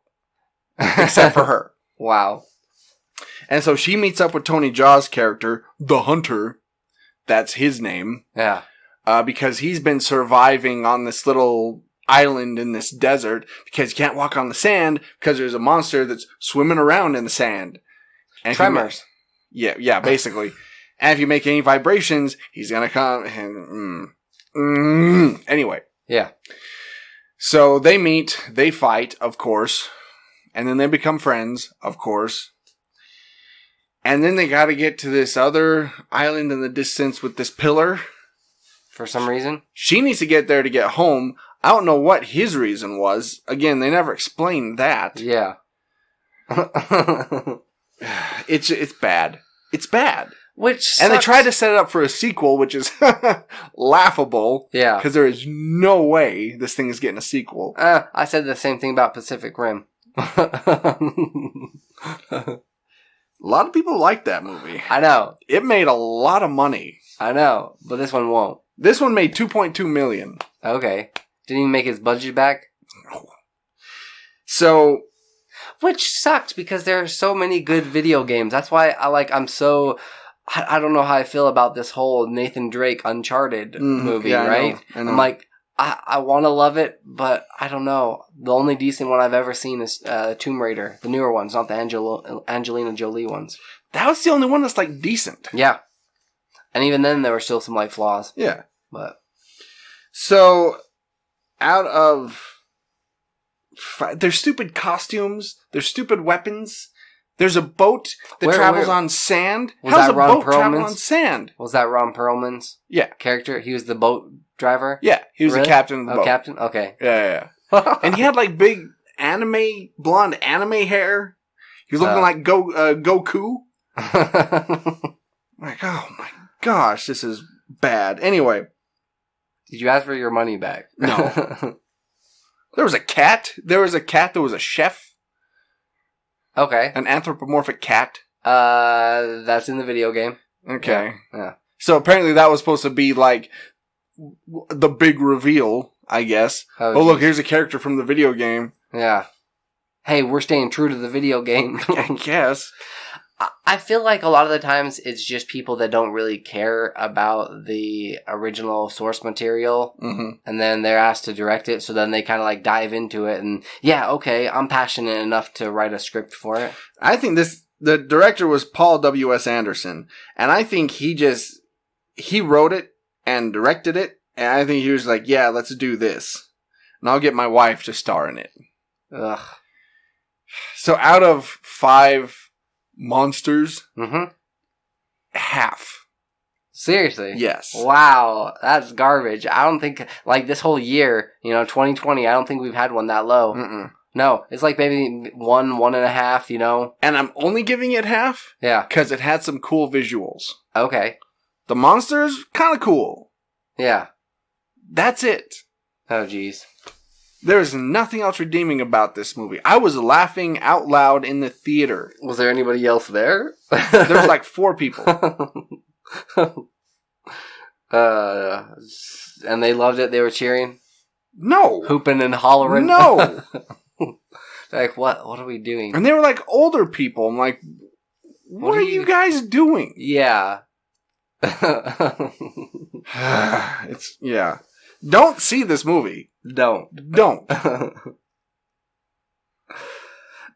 except for her. Wow. And so she meets up with Tony Jaa's character, the Hunter. That's his name. Yeah. Because he's been surviving on this little island in this desert because you can't walk on the sand because there's a monster that's swimming around in the sand. And Tremors. Yeah, basically. And if you make any vibrations, he's going to come and... Anyway. Yeah. So they meet, they fight, of course. And then they become friends, of course. And then they got to get to this other island in the distance with this pillar. For some reason. She needs to get there to get home. I don't know what his reason was. Again, they never explained that. Yeah. It's bad. It's bad. Which sucks. And they tried to set it up for a sequel, which is laughable. Yeah. Because there is no way this thing is getting a sequel. I said the same thing about Pacific Rim. A lot of people like that movie. I know. It made a lot of money. I know, but this one won't. This one made $2.2 million. Okay. Didn't even make his budget back? No. So... Which sucks because there are so many good video games. That's why I don't know how I feel about this whole Nathan Drake Uncharted movie, right? I know. I'm like, I want to love it, but I don't know. The only decent one I've ever seen is Tomb Raider. The newer ones, not the Angelina Jolie ones. That was the only one that's, like, decent. Yeah. And even then, there were still some, like, flaws. Yeah. But. So, out of... There's stupid costumes. There's stupid weapons. There's a boat that travels on sand. How's a boat travel on sand? Was that Ron Perlman's character? He was the boat driver? Yeah, he was the captain of the boat. Captain? Okay. Yeah. And he had like big blonde anime hair. He was looking like Goku. Like, oh my gosh, this is bad. Anyway. Did you ask for your money back? No. There was a cat. There was a cat that was a chef. Okay. An anthropomorphic cat. That's in the video game. Okay. Yeah. So apparently that was supposed to be like the big reveal, I guess. Oh look, here's a character from the video game. Yeah. Hey, we're staying true to the video game. I guess. I feel like a lot of the times it's just people that don't really care about the original source material, and then they're asked to direct it, so then they kind of like dive into it, and okay, I'm passionate enough to write a script for it. I think the director was Paul W.S. Anderson, and I think he wrote it and directed it, and I think he was like, yeah, let's do this, and I'll get my wife to star in it. Ugh. So out of 5 monsters, half. Seriously? Yes. Wow, that's garbage. I don't think, like, this whole year, 2020, I don't think we've had one that low. No, it's like maybe 1.5, And I'm only giving it half? Yeah. Because it had some cool visuals. Okay. The monsters, kind of cool. Yeah. That's it. Oh, jeez. There's nothing else redeeming about this movie. I was laughing out loud in the theater. Was there anybody else there? There was like 4 people. And they loved it? They were cheering? No. Hooping and hollering? No. Like, what are we doing? And they were like older people. I'm like, what are you guys doing? Yeah. Yeah. Don't see this movie. Don't.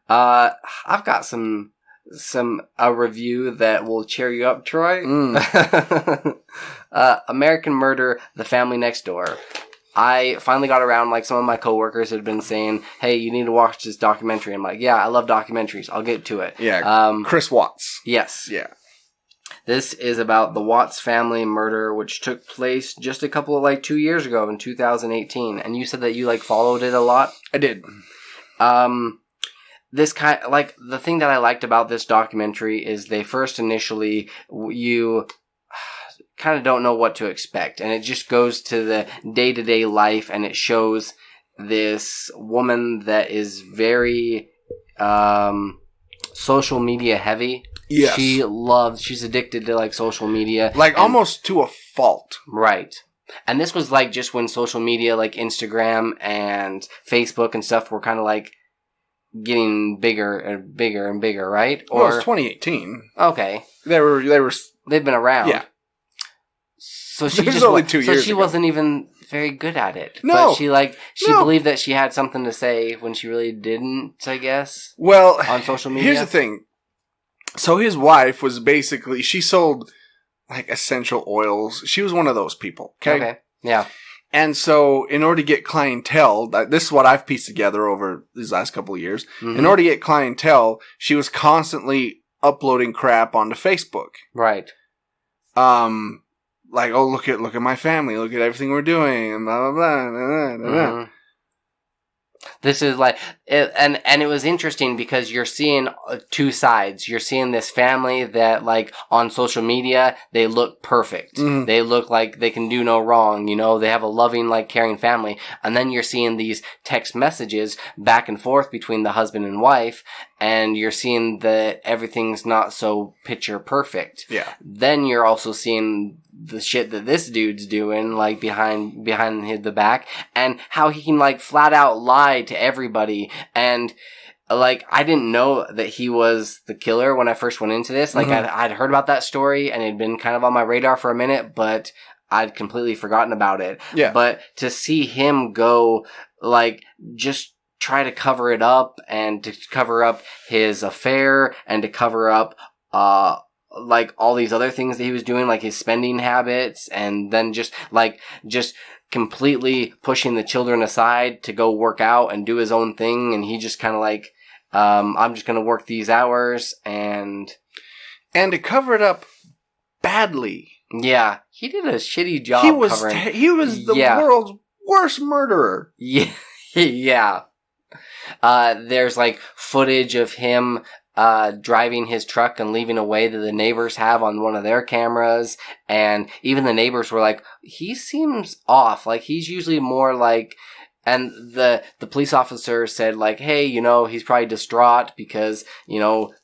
I've got a review that will cheer you up, Troy. American Murder, The Family Next Door. I finally got around, like, some of my coworkers had been saying, hey, you need to watch this documentary. I'm like, yeah, I love documentaries. I'll get to it. Yeah, Chris Watts. Yes. Yeah. This is about the Watts family murder, which took place just a couple of, 2 years ago in 2018. And you said that you, followed it a lot? I did. This the thing that I liked about this documentary is they first initially, you kind of don't know what to expect. And it just goes to the day-to-day life, and it shows this woman that is very social media heavy. Yes. She's addicted to social media. Almost to a fault. Right. And this was just when social media like Instagram and Facebook and stuff were kind of getting bigger and bigger and bigger, right? Well, it's 2018. Okay. They've been around. Yeah. So she was only 2 years So she ago. wasn't even very good at it. No. But she believed that she had something to say when she really didn't, I guess. Well, on social media. Here's the thing. So his wife was basically, she sold essential oils. She was one of those people. Okay. Yeah. And so in order to get clientele, this is what I've pieced together over these last couple of years. In order to get clientele, she was constantly uploading crap onto Facebook. Right. Oh, look at my family, look at everything we're doing, and blah, blah, blah, blah, blah, blah. This is and it was interesting because you're seeing 2 sides. You're seeing this family that on social media, they look perfect. They look like they can do no wrong. They have a loving, caring family. And then you're seeing these text messages back and forth between the husband and wife. And you're seeing that everything's not so picture perfect. Yeah. Then you're also seeing the shit that this dude's doing, behind the back, and how he can flat out lie to everybody. And I didn't know that he was the killer when I first went into this. I'd heard about that story, and it had been kind of on my radar for a minute, but I'd completely forgotten about it. Yeah. But to see him go just try to cover it up, and to cover up his affair, and to cover up all these other things that he was doing, his spending habits, and then just completely pushing the children aside to go work out and do his own thing, and he just kind of I'm just gonna work these hours, and to cover it up badly. Yeah, he did a shitty job. He was covering. He was the world's worst murderer. Yeah, yeah. There's footage of him driving his truck and leaving a way that the neighbors have on one of their cameras, and even the neighbors were like, he seems off. He's usually more and the police officer said hey, he's probably distraught because,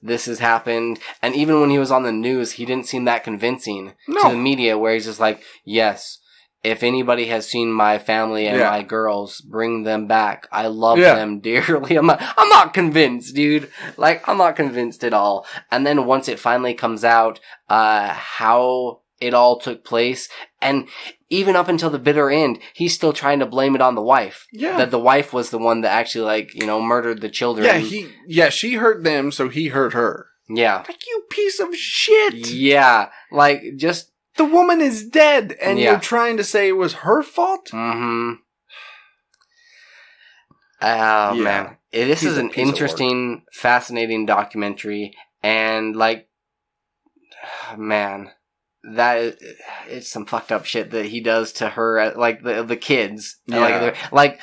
this has happened. And even when he was on the news, he didn't seem that convincing to the media, where he's just yes, if anybody has seen my family and my girls, bring them back. I love them dearly. I'm not convinced, dude. Like, I'm not convinced at all. And then once it finally comes out, how it all took place, and even up until the bitter end, he's still trying to blame it on the wife. Yeah. That the wife was the one that actually, like, you know, murdered the children. Yeah, she hurt them, so he hurt her. Yeah. Like, you piece of shit! Yeah. Like, just... The woman is dead, and you're trying to say it was her fault? Mm-hmm. Oh, man. This is an interesting, fascinating documentary, and, like, man, it's some fucked up shit that he does to her, like, the kids. Yeah. Like,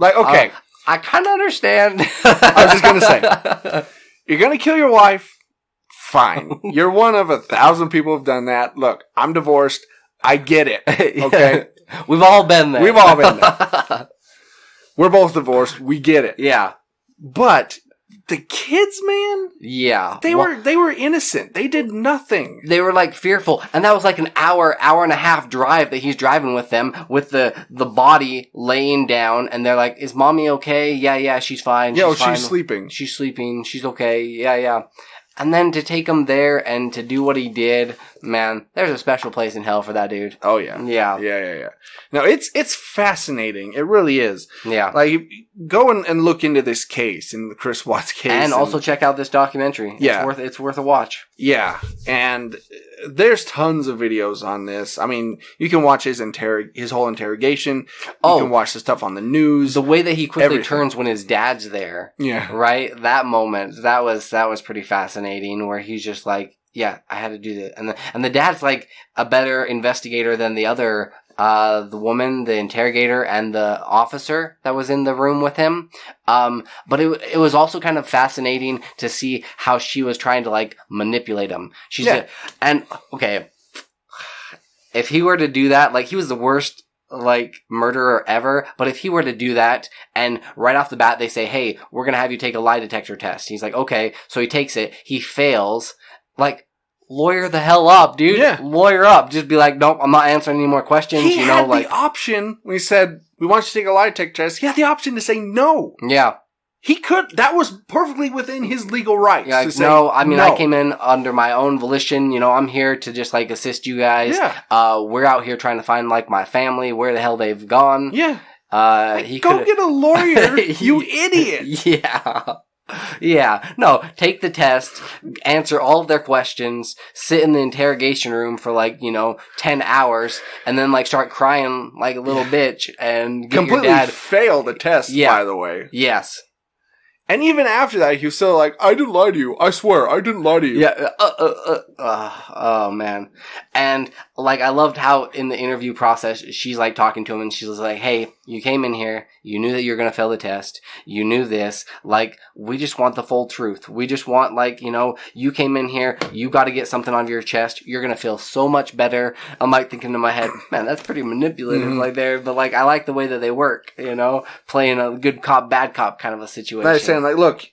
okay. I kind of understand. I was just gonna say, you're gonna kill your wife? Fine. You're one of 1,000 people who've done that. Look, I'm divorced. I get it. Okay? We've all been there. We've all been there. We're both divorced. We get it. Yeah. But the kids, man? Yeah. They were innocent. They did nothing. They were, like, fearful. And that was like an hour and a half drive that he's driving with them, with the body laying down, and they're like, is mommy okay? Yeah, she's fine. She's sleeping. She's sleeping. She's okay. Yeah. And then to take him there and to do what he did, man, there's a special place in hell for that dude. Oh, yeah. Yeah. No, it's fascinating. It really is. Yeah. Like, go and look into this case, in the Chris Watts case. And also check out this documentary. Yeah. It's worth a watch. Yeah. And there's tons of videos on this. I mean, you can watch his whole interrogation. You can watch the stuff on the news. The way that he quickly turns when his dad's there. Yeah. Right? That moment, that was pretty fascinating, where he's just like, yeah, I had to do that. And the dad's like a better investigator than the other, the woman, the interrogator, and the officer that was in the room with him. But it was also kind of fascinating to see how she was trying to, like, manipulate him. Okay, if he were to do that, like, he was the worst, like, murderer ever, but if he were to do that, and right off the bat they say, hey, we're gonna have you take a lie detector test. He's like, okay, so he takes it, he fails, like, lawyer the hell up, dude. Yeah. Lawyer up. Just be like, nope, I'm not answering any more questions. He had the option when he said, we want you to take a lie detector test. He had the option to say no. Yeah. He could. That was perfectly within his legal rights. Yeah, to say, no, I mean, I came in under my own volition. You know, I'm here to just, like, assist you guys. Yeah. We're out here trying to find, like, my family, where the hell they've gone. Yeah. Go get a lawyer, you idiot. Yeah. Yeah, no, take the test, answer all of their questions, sit in the interrogation room for, like, 10 hours, and then, like, start crying like a little bitch and get completely your dad... fail the test, by the way. Yes. And even after that, he was still like, I didn't lie to you. I swear, I didn't lie to you. Yeah. Oh, man. And, like, I loved how in the interview process, she's, like, talking to him, and she's like, hey, you came in here. You knew that you were going to fail the test. You knew this. Like, we just want the full truth. We just want, like, you came in here. You got to get something on your chest. You're going to feel so much better. I'm, like, thinking in my head, man, that's pretty manipulative, like, there. But, like, I like the way that they work, playing a good cop, bad cop kind of a situation. They're saying, like, look,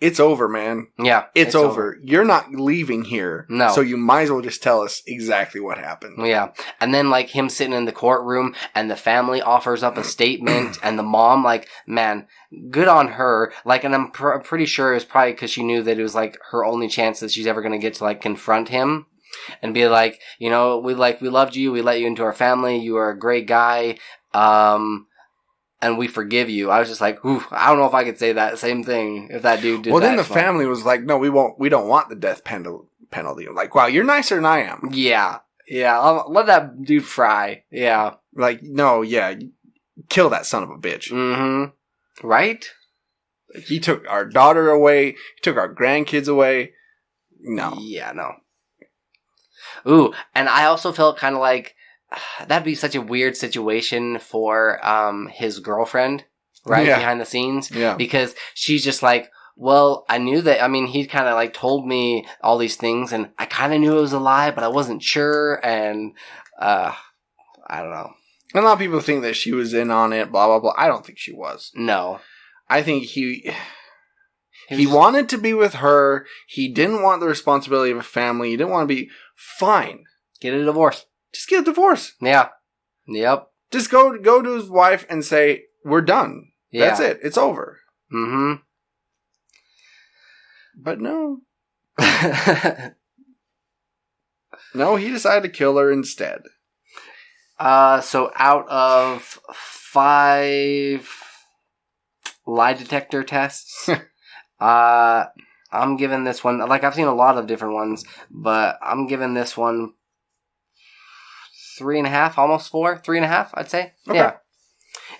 it's over, man. Yeah. It's over. You're not leaving here. No. So you might as well just tell us exactly what happened. Yeah. And then, like, him sitting in the courtroom, and the family offers up a statement, and the mom, like, man, good on her. Like, and I'm pretty sure it's probably because she knew that it was, like, her only chance that she's ever going to get to, like, confront him. And be like, we loved you. We let you into our family. You are a great guy. And we forgive you. I was just like, ooh, I don't know if I could say that same thing if that dude did that. Well, then the family was like, no, we don't want the death penalty. Like, wow, you're nicer than I am. Yeah. Yeah. I'll let that dude fry. Yeah. Like, no, yeah. Kill that son of a bitch. Mm-hmm. Right? He took our daughter away. He took our grandkids away. No. Yeah, no. Ooh, and I also felt kind of like, that'd be such a weird situation for his girlfriend, right? Yeah. Behind the scenes. Yeah. Because she's just like, well, I knew that, he kind of like told me all these things, and I kind of knew it was a lie, but I wasn't sure, and I don't know. A lot of people think that she was in on it, blah, blah, blah. I don't think she was. No. I think he wanted to be with her. He didn't want the responsibility of a family. He didn't want to be... Fine. Get a divorce. Just get a divorce. Yeah. Yep. Just go to his wife and say, we're done. Yeah. That's it. It's over. Mm-hmm. But no. No, he decided to kill her instead. So out of 5 lie detector tests, I'm giving this one, like I've seen a lot of different ones, but I'm giving this one 3.5, almost 4, 3.5, I'd say. Okay. Yeah.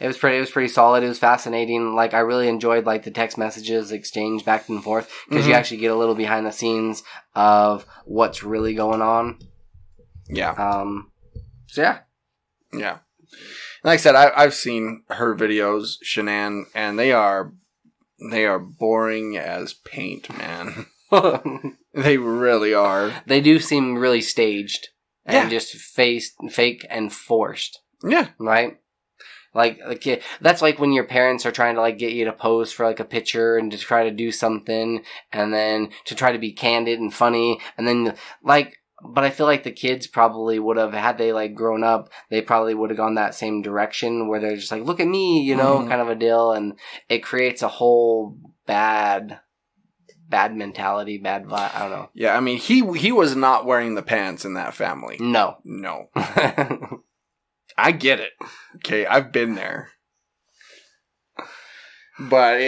It was pretty solid. It was fascinating. Like, I really enjoyed, like, the text messages exchange back and forth, because you actually get a little behind the scenes of what's really going on. Yeah. So yeah. Yeah. Like I said, I've seen her videos, Shanann, and they are boring as paint, man. They really are. They do seem really staged and just fake and forced. Yeah. Right? Like, that's like when your parents are trying to, like, get you to pose for, like, a picture and to try to do something, and then to try to be candid and funny, and then, like, but I feel like the kids probably would have, had they, like, grown up, they probably would have gone that same direction, where they're just like, look at me, you know, kind of a deal, and it creates a whole bad mentality, bad vibe, I don't know. Yeah, I mean, he was not wearing the pants in that family. No. I get it. Okay, I've been there. But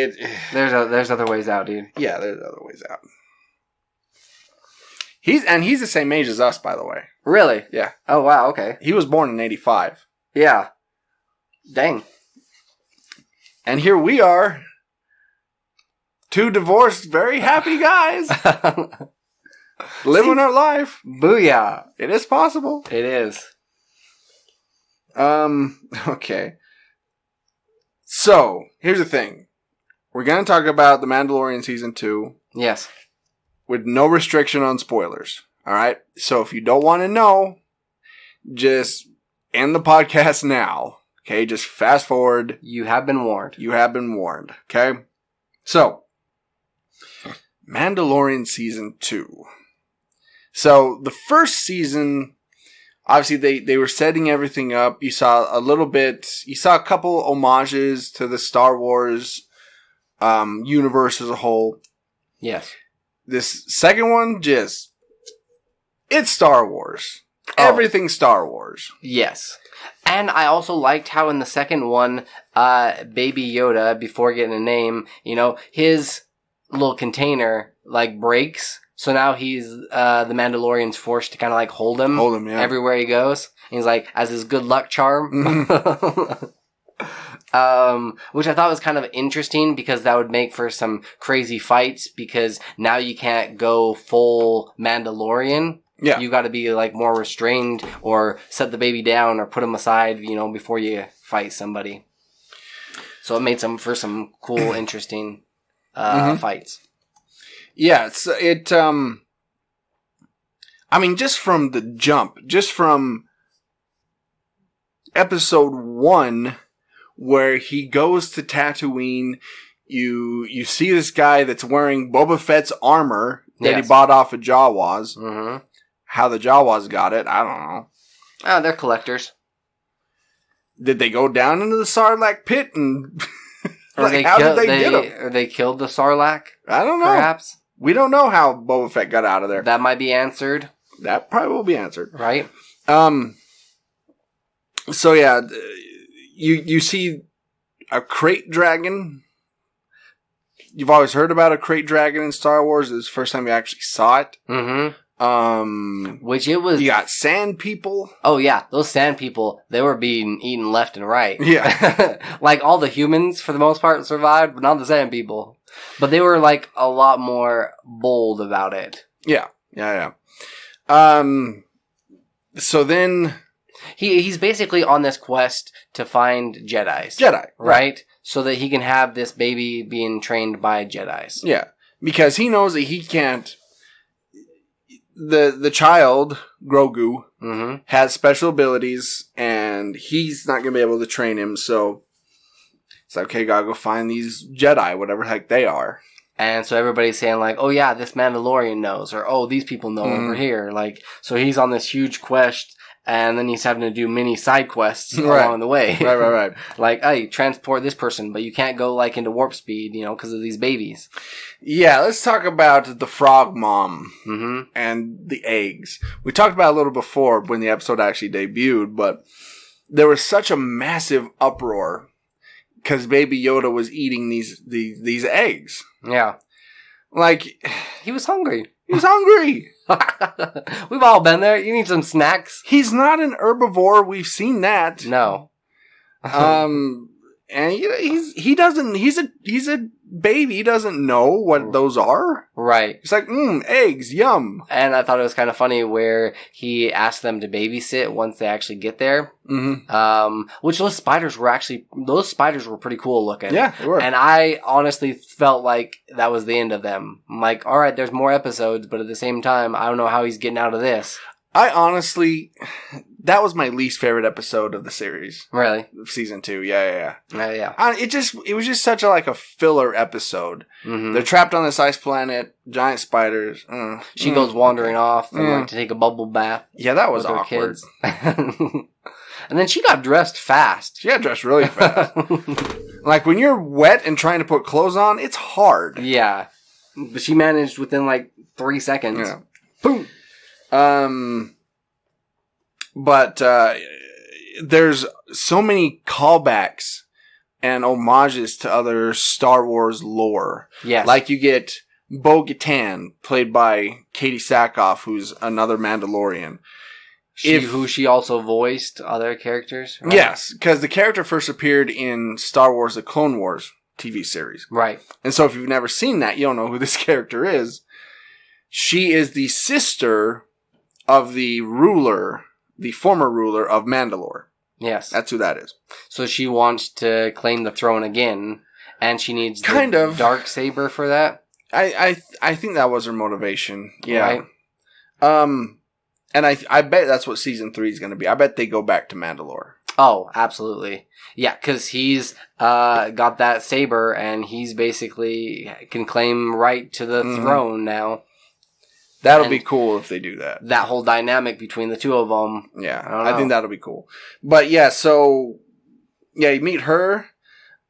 there's other ways out, dude. Yeah, there's other ways out. He's the same age as us, by the way. Really? Yeah. Oh, wow, okay. He was born in 85. Yeah. Dang. And here we are, 2 divorced, very happy guys. Living our life. Booyah. It is possible. It is. Okay. So, here's the thing. We're going to talk about The Mandalorian Season 2. Yes. With no restriction on spoilers. Alright? So, if you don't want to know, just end the podcast now. Okay? Just fast forward. You have been warned. You have been warned. Okay? So, Mandalorian Season 2. So, the first season, obviously they were setting everything up. You saw a couple homages to the Star Wars universe as a whole. Yes. This second one, it's Star Wars. Oh. Everything Star Wars. Yes. And I also liked how in the second one, Baby Yoda, before getting a name, you know, his little container, like, breaks. So now he's, the Mandalorian's forced to kind of, like, hold him yeah. everywhere he goes. And he's like, as his good luck charm. Which I thought was kind of interesting, because that would make for some crazy fights, because now you can't go full Mandalorian. Yeah. You gotta be, like, more restrained, or set the baby down, or put him aside, you know, before you fight somebody. So it made for some cool, interesting, fights. Yeah, I mean, just from the jump, just from episode 1, where he goes to Tatooine, you see this guy that's wearing Boba Fett's armor that he bought off of Jawas. Mm-hmm. How the Jawas got it, I don't know. Oh, they're collectors. Did they go down into the Sarlacc pit and... how did they get him? Or they killed the Sarlacc? I don't know. Perhaps? We don't know how Boba Fett got out of there. That might be answered. That probably will be answered. Right? So yeah, you see a crate dragon. You've always heard about a crate dragon in Star Wars. This is the first time you actually saw it. Mm-hmm. Which it was... You got sand people. Oh yeah, those sand people, they were being eaten left and right. Yeah. Like, all the humans, for the most part, survived, but not the sand people. But they were, like, a lot more bold about it. Yeah. So then... He's basically on this quest to find Jedis. Jedi. Right? So that he can have this baby being trained by Jedis. Yeah. Because he knows that he can't... The child, Grogu, has special abilities, and he's not going to be able to train him, so it's like, okay, gotta go find these Jedi, whatever the heck they are. And so everybody's saying, like, oh yeah, this Mandalorian knows, or oh, these people know over here. Like, so he's on this huge quest, And then he's having to do mini side quests along the way. Right. Like, hey, transport this person, but you can't go like into warp speed, because of these babies. Yeah, let's talk about the frog mom and the eggs. We talked about it a little before when the episode actually debuted, but there was such a massive uproar because Baby Yoda was eating these eggs. Yeah. Like, he was hungry. He was hungry. We've all been there. You need some snacks. He's not an herbivore. We've seen that. No. And he doesn't. He's a baby. He doesn't know what those are. Right. It's like eggs, yum. And I thought it was kind of funny where he asked them to babysit once they actually get there. Which those spiders were pretty cool looking. Yeah, they were. And I honestly felt like that was the end of them. I'm like, all right, there's more episodes, but at the same time, I don't know how he's getting out of this. I honestly, that was my least favorite episode of the series. Really? Season 2, yeah. Yeah. It was just such a filler episode. They're trapped on this ice planet, giant spiders. She goes wandering off and to take a bubble bath. Yeah, that was with her awkward. Kids. And then she got dressed fast. She got dressed really fast. Like when you're wet and trying to put clothes on, it's hard. Yeah. But she managed within 3 seconds. Yeah. Boom. But there's so many callbacks and homages to other Star Wars lore. Yes. Like you get Bo-Katan, played by Katie Sackhoff, who's another Mandalorian. Who she also voiced other characters? Right? Yes, because the character first appeared in Star Wars The Clone Wars TV series. Right. And so if you've never seen that, you don't know who this character is. She is the sister of the former ruler of Mandalore. Yes. That's who that is. So she wants to claim the throne again, and she needs the dark saber for that? I think that was her motivation. Yeah. Right. And I bet that's what season 3 is going to be. I bet they go back to Mandalore. Oh, absolutely. Yeah, because he's got that saber, and he's basically can claim right to the throne now. That'll be cool if they do that. That whole dynamic between the two of them. Yeah, I think that'll be cool. But yeah, you meet her.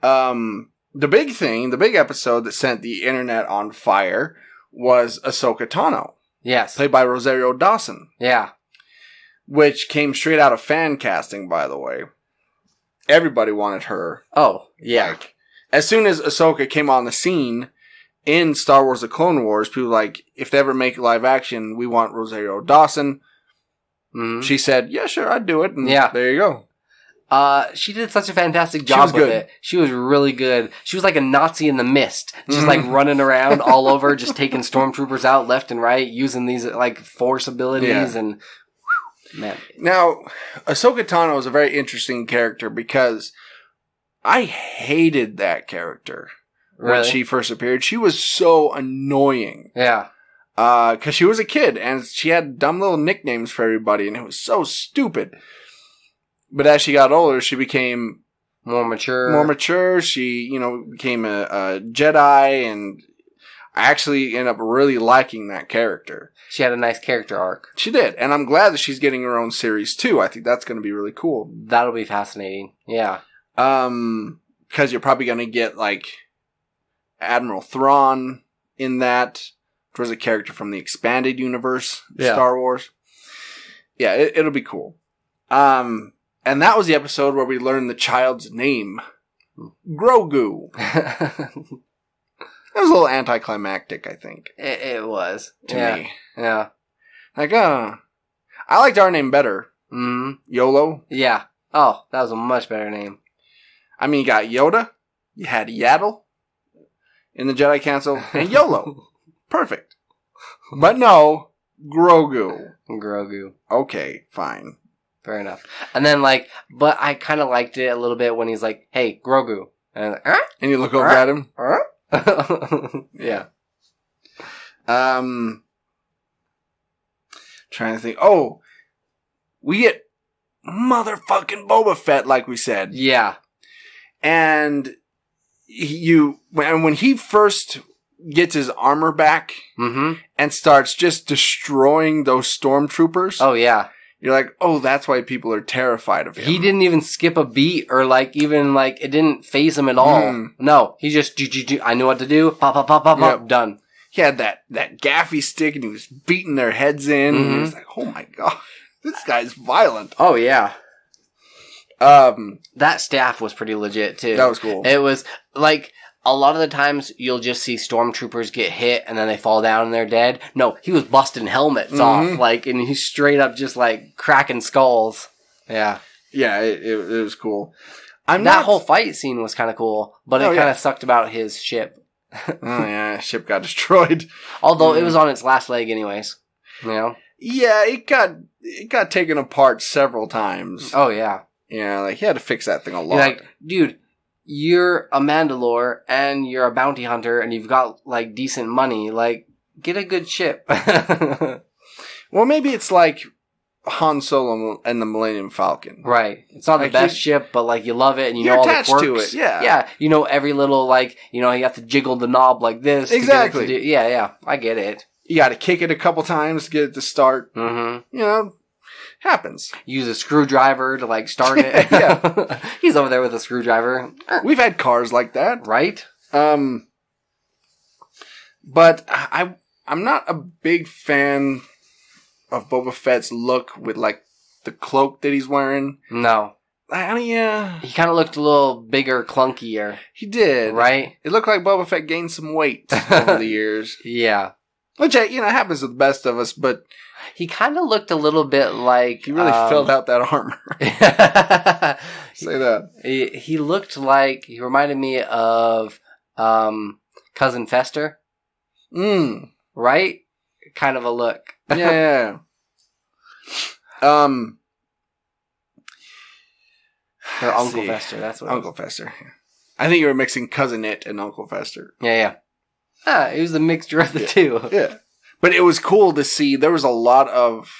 The big episode that sent the internet on fire was Ahsoka Tano. Yes. Played by Rosario Dawson. Yeah. Which came straight out of fan casting, by the way. Everybody wanted her. Oh, yeah. As soon as Ahsoka came on the scene in Star Wars The Clone Wars, people were like, if they ever make live action, we want Rosario Dawson. She said, yeah, sure, I'd do it. And there you go. She did such a fantastic job with it. She was really good. She was like a Nazi in the mist, just running around all over, just taking stormtroopers out left and right, using these force abilities and man. Now, Ahsoka Tano is a very interesting character because I hated that character when she first appeared. She was so annoying. Yeah. Because she was a kid and she had dumb little nicknames for everybody, and it was so stupid. But as she got older, she became more mature. She, became a Jedi, and I actually ended up really liking that character. She had a nice character arc. She did, and I'm glad that she's getting her own series too. I think that's going to be really cool. That'll be fascinating. Yeah. Because you're probably going to get Admiral Thrawn in that, which was a character from the expanded universe, Star Wars. Yeah, it'll be cool. And that was the episode where we learned the child's name. Grogu. That was a little anticlimactic, I think. It was. To me. Yeah. I liked our name better. YOLO. Yeah. Oh, that was a much better name. I mean, you got Yoda. You had Yaddle in the Jedi Council. And YOLO. Perfect. But no, Grogu. Okay, fine. Fair enough. And then, but I kind of liked it a little bit when he's like, hey, Grogu. And, and you look over at him. Yeah. Trying to think. Oh, we get motherfucking Boba Fett, like we said. Yeah. And when he first gets his armor back and starts just destroying those stormtroopers. Oh, yeah. you're like, oh, that's why people are terrified of him. He didn't even skip a beat or like even like it didn't phase him at all. No, he just I knew what to do. Pop, pop, pop, pop, pop, done. He had that gaffy stick and he was beating their heads in. And he was like, oh my god, this guy's violent. Oh yeah. That staff was pretty legit too. That was cool. It was like a lot of the times you'll just see stormtroopers get hit and then they fall down and they're dead. No, he was busting helmets off, like, and he's straight up just like cracking skulls. Yeah. Yeah, it was cool. That whole fight scene was kind of cool, but it kind of sucked about his ship. Oh yeah, ship got destroyed. Although it was on its last leg anyways. You know? Yeah, it got taken apart several times. Oh yeah. Yeah, like he had to fix that thing a lot. You're like, dude, you're a Mandalore and you're a bounty hunter and you've got like decent money. Like, get a good ship. Well, maybe it's like Han Solo and the Millennium Falcon. Right. It's not like the best ship, but like you love it and you know all the quirks. To it. Yeah. Yeah. You know every little like, you know, you have to jiggle the knob like this. Exactly. Yeah. I get it. You got to kick it a couple times to get it to start. Mm-hmm. You know, happens. Use a screwdriver to like start it. Yeah. He's over there with a screwdriver. We've had cars like that. Right? But I'm not a big fan of Boba Fett's look with like the cloak that he's wearing. No. Yeah. He kind of looked a little bigger, clunkier. He did. Right? It looked like Boba Fett gained some weight over the years. Yeah. Which, you know, happens to the best of us, but... He kind of looked a little bit like... He really filled out that armor. Say that. He looked like... He reminded me of Cousin Fester. Right? Kind of a look. Yeah. Or Uncle Fester, that's what Uncle Fester. I think you were mixing Cousin It and Uncle Fester. Yeah. It was a mixture of the two. Yeah. But it was cool to see. There was a lot of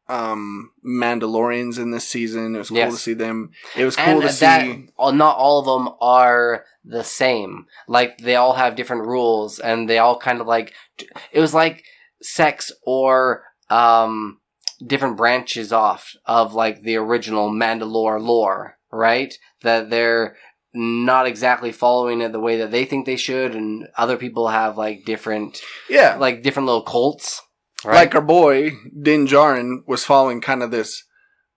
Mandalorians in this season. It was cool to see them. It was cool to see. Not all of them are the same. Like, they all have different rules, and they all kind of like... It was like sex or different branches off of, like, the original Mandalore lore, right? That they're not exactly following it the way that they think they should, and other people have like different little cults, right? Like our boy Din Djarin was following kind of this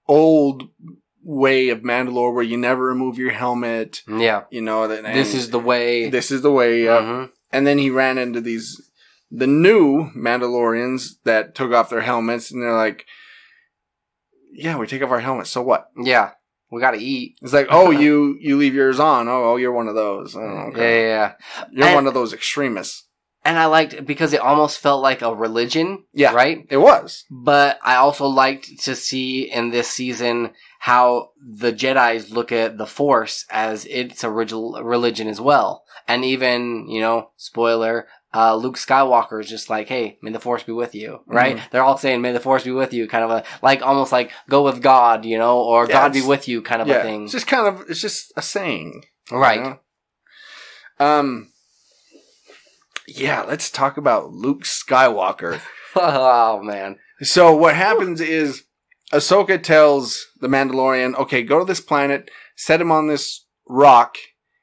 old way of Mandalore where you never remove your helmet. Yeah, you know that this is the way. This is the way. And then he ran into the new Mandalorians that took off their helmets, and they're like, "Yeah, we take off our helmets. So what? Yeah." We gotta eat. It's like, oh, you leave yours on. Oh, you're one of those. Oh, okay. Yeah. You're one of those extremists. And I liked it because it almost felt like a religion. Yeah. Right? It was. But I also liked to see in this season how the Jedis look at the Force as its original religion as well. And even, you know, spoiler, Luke Skywalker is just like, hey, may the Force be with you, right? They're all saying, may the Force be with you, kind of almost like, go with God, you know, or God be with you kind of a thing. It's just a saying. Right. You know? Yeah, let's talk about Luke Skywalker. Oh, man. So what happens is Ahsoka tells the Mandalorian, okay, go to this planet, set him on this rock,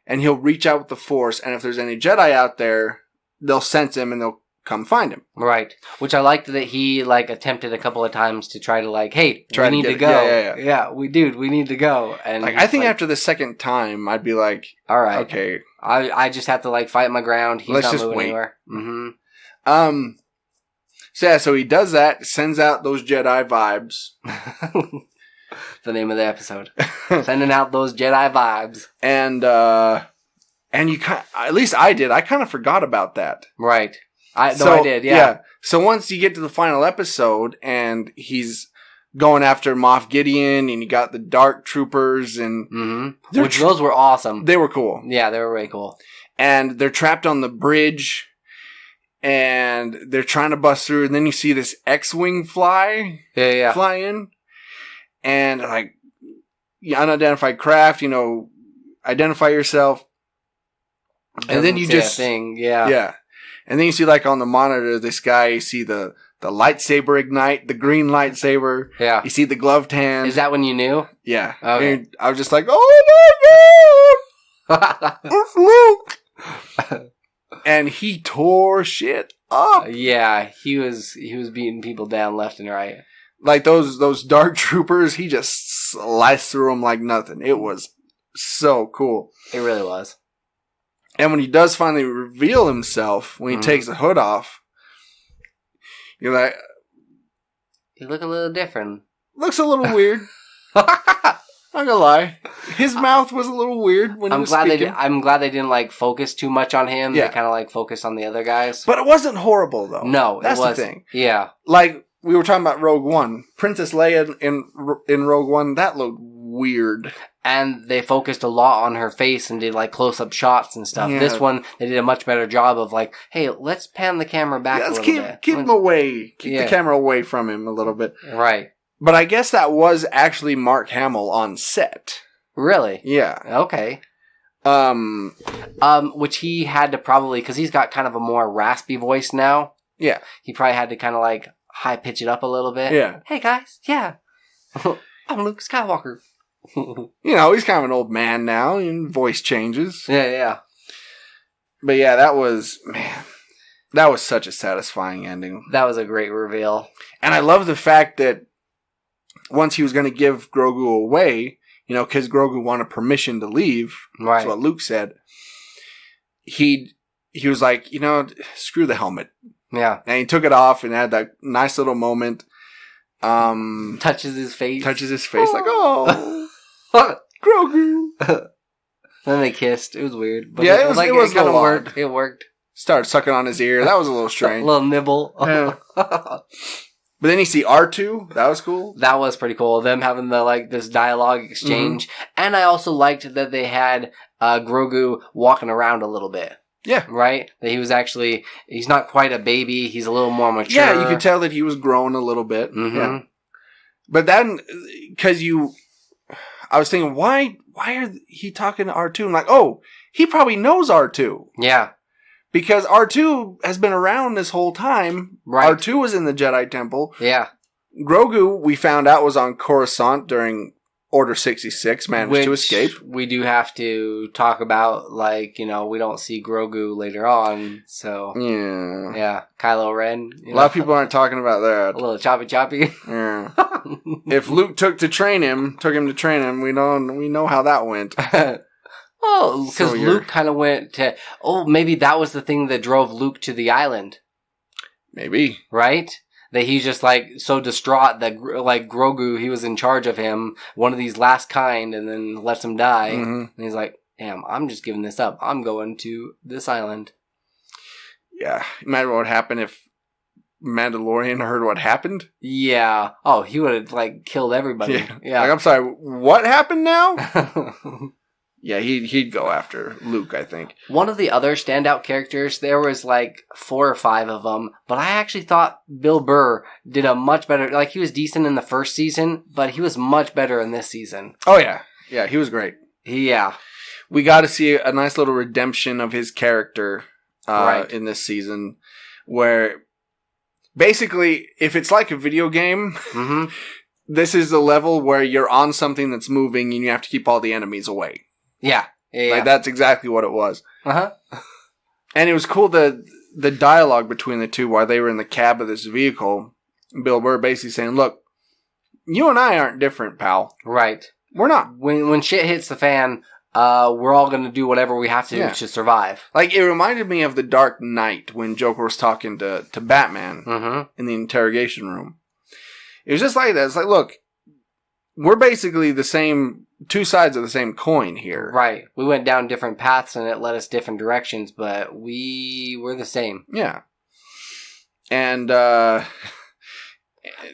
and he'll reach out with the Force, and if there's any Jedi out there, they'll sense him and they'll come find him. Right. Which I liked that he like attempted a couple of times to try to like, hey, we need to go. Yeah, we need to go. And like, I think after the second time, I'd be like, all right, okay, I just have to like fight my ground. He's not moving anywhere. So he does that, sends out those Jedi vibes. The name of the episode. Sending out those Jedi vibes. And you at least I did. I kind of forgot about that. Right. I did, yeah. So once you get to the final episode and he's going after Moff Gideon and you got the Dark Troopers and... Which those were awesome. They were cool. Yeah, they were really cool. And they're trapped on the bridge and they're trying to bust through, and then you see this X-Wing fly in. And like, unidentified craft, you know, identify yourself. And then you just thing, yeah. And then you see like on the monitor, this guy, you see the the lightsaber ignite, the green lightsaber. Yeah. You see the gloved hand. Is that when you knew? Yeah. Okay. And I was just like, oh my god! It's Luke! And he tore shit up. Yeah, he was beating people down left and right. Like those dark troopers, he just sliced through them like nothing. It was so cool. It really was. And when he does finally reveal himself, when he takes the hood off, you're like, he look a little different. Looks a little weird. Not gonna lie, his mouth was a little weird when he was speaking. I'm glad they didn't like focus too much on him. Yeah. They kind of like focused on the other guys. But it wasn't horrible though. No, that's it was the thing. Yeah, like we were talking about Rogue One, Princess Leia in Rogue One, that looked weird. And they focused a lot on her face and did like close-up shots and stuff. Yeah. This one, they did a much better job of like, hey, let's pan the camera back a little bit. Keep him away. Keep the camera away from him a little bit. Right. But I guess that was actually Mark Hamill on set. Really? Yeah. Okay. Which he had to probably, because he's got kind of a more raspy voice now. Yeah. He probably had to kind of like high pitch it up a little bit. Yeah. Hey guys, yeah. I'm Luke Skywalker. You know, he's kind of an old man now, and voice changes. Yeah. But yeah, that was such a satisfying ending. That was a great reveal. And I love the fact that once he was going to give Grogu away, you know, because Grogu wanted permission to leave. Right. That's what Luke said. He was like, you know, screw the helmet. Yeah. And he took it off and had that nice little moment. Touches his face. Like, oh, Grogu. Then they kissed. It was weird. But yeah, it was kind of worked. It worked. Started sucking on his ear. That was a little strange. A little nibble. Yeah. But then you see R2. That was cool. That was pretty cool. Them having this dialogue exchange. Mm-hmm. And I also liked that they had Grogu walking around a little bit. Yeah. Right? That he's not quite a baby. He's a little more mature. Yeah, you could tell that he was growing a little bit. Mm-hmm. Yeah. But then, because I was thinking, why are he talking to R2? I'm like, oh, he probably knows R2. Yeah. Because R2 has been around this whole time. Right. R2 was in the Jedi Temple. Yeah. Grogu, we found out, was on Coruscant during Order 66, managed to escape. We do have to talk about, like, you know, we don't see Grogu later on, so. Yeah. Yeah. Kylo Ren. A lot of people aren't talking about that. A little choppy. Yeah. If Luke took him to train him, we know how that went. Oh, because Luke kind of went to... Oh, maybe that was the thing that drove Luke to the island. Maybe. Right? That he's just, like, so distraught that, like, Grogu, he was in charge of him, one of these last kind, and then lets him die. Mm-hmm. And he's like, damn, I'm just giving this up. I'm going to this island. Yeah. Imagine what would happen if Mandalorian heard what happened? Yeah. Oh, he would have, like, killed everybody. Yeah. Like, I'm sorry, what happened now? Yeah, he'd go after Luke, I think. One of the other standout characters, there was like 4 or 5 of them, but I actually thought Bill Burr did a much better, like he was decent in the first season, but he was much better in this season. Oh yeah. Yeah, he was great. Yeah. We got to see a nice little redemption of his character right. in this season, where basically, if it's like a video game, mm-hmm. this is the level where you're on something that's moving and you have to keep all the enemies away. Yeah. Like, that's exactly what it was. Uh-huh. And it was cool, the dialogue between the two while they were in the cab of this vehicle. Bill Burr basically saying, look, you and I aren't different, pal. Right. We're not. When shit hits the fan, we're all going to do whatever we have to survive. Like, it reminded me of The Dark Knight when Joker was talking to Batman mm-hmm. in the interrogation room. It was just like that. It's like, look, we're basically the same... 2 sides of the same coin here. Right. We went down different paths and it led us different directions, but we were the same. Yeah. And, oh,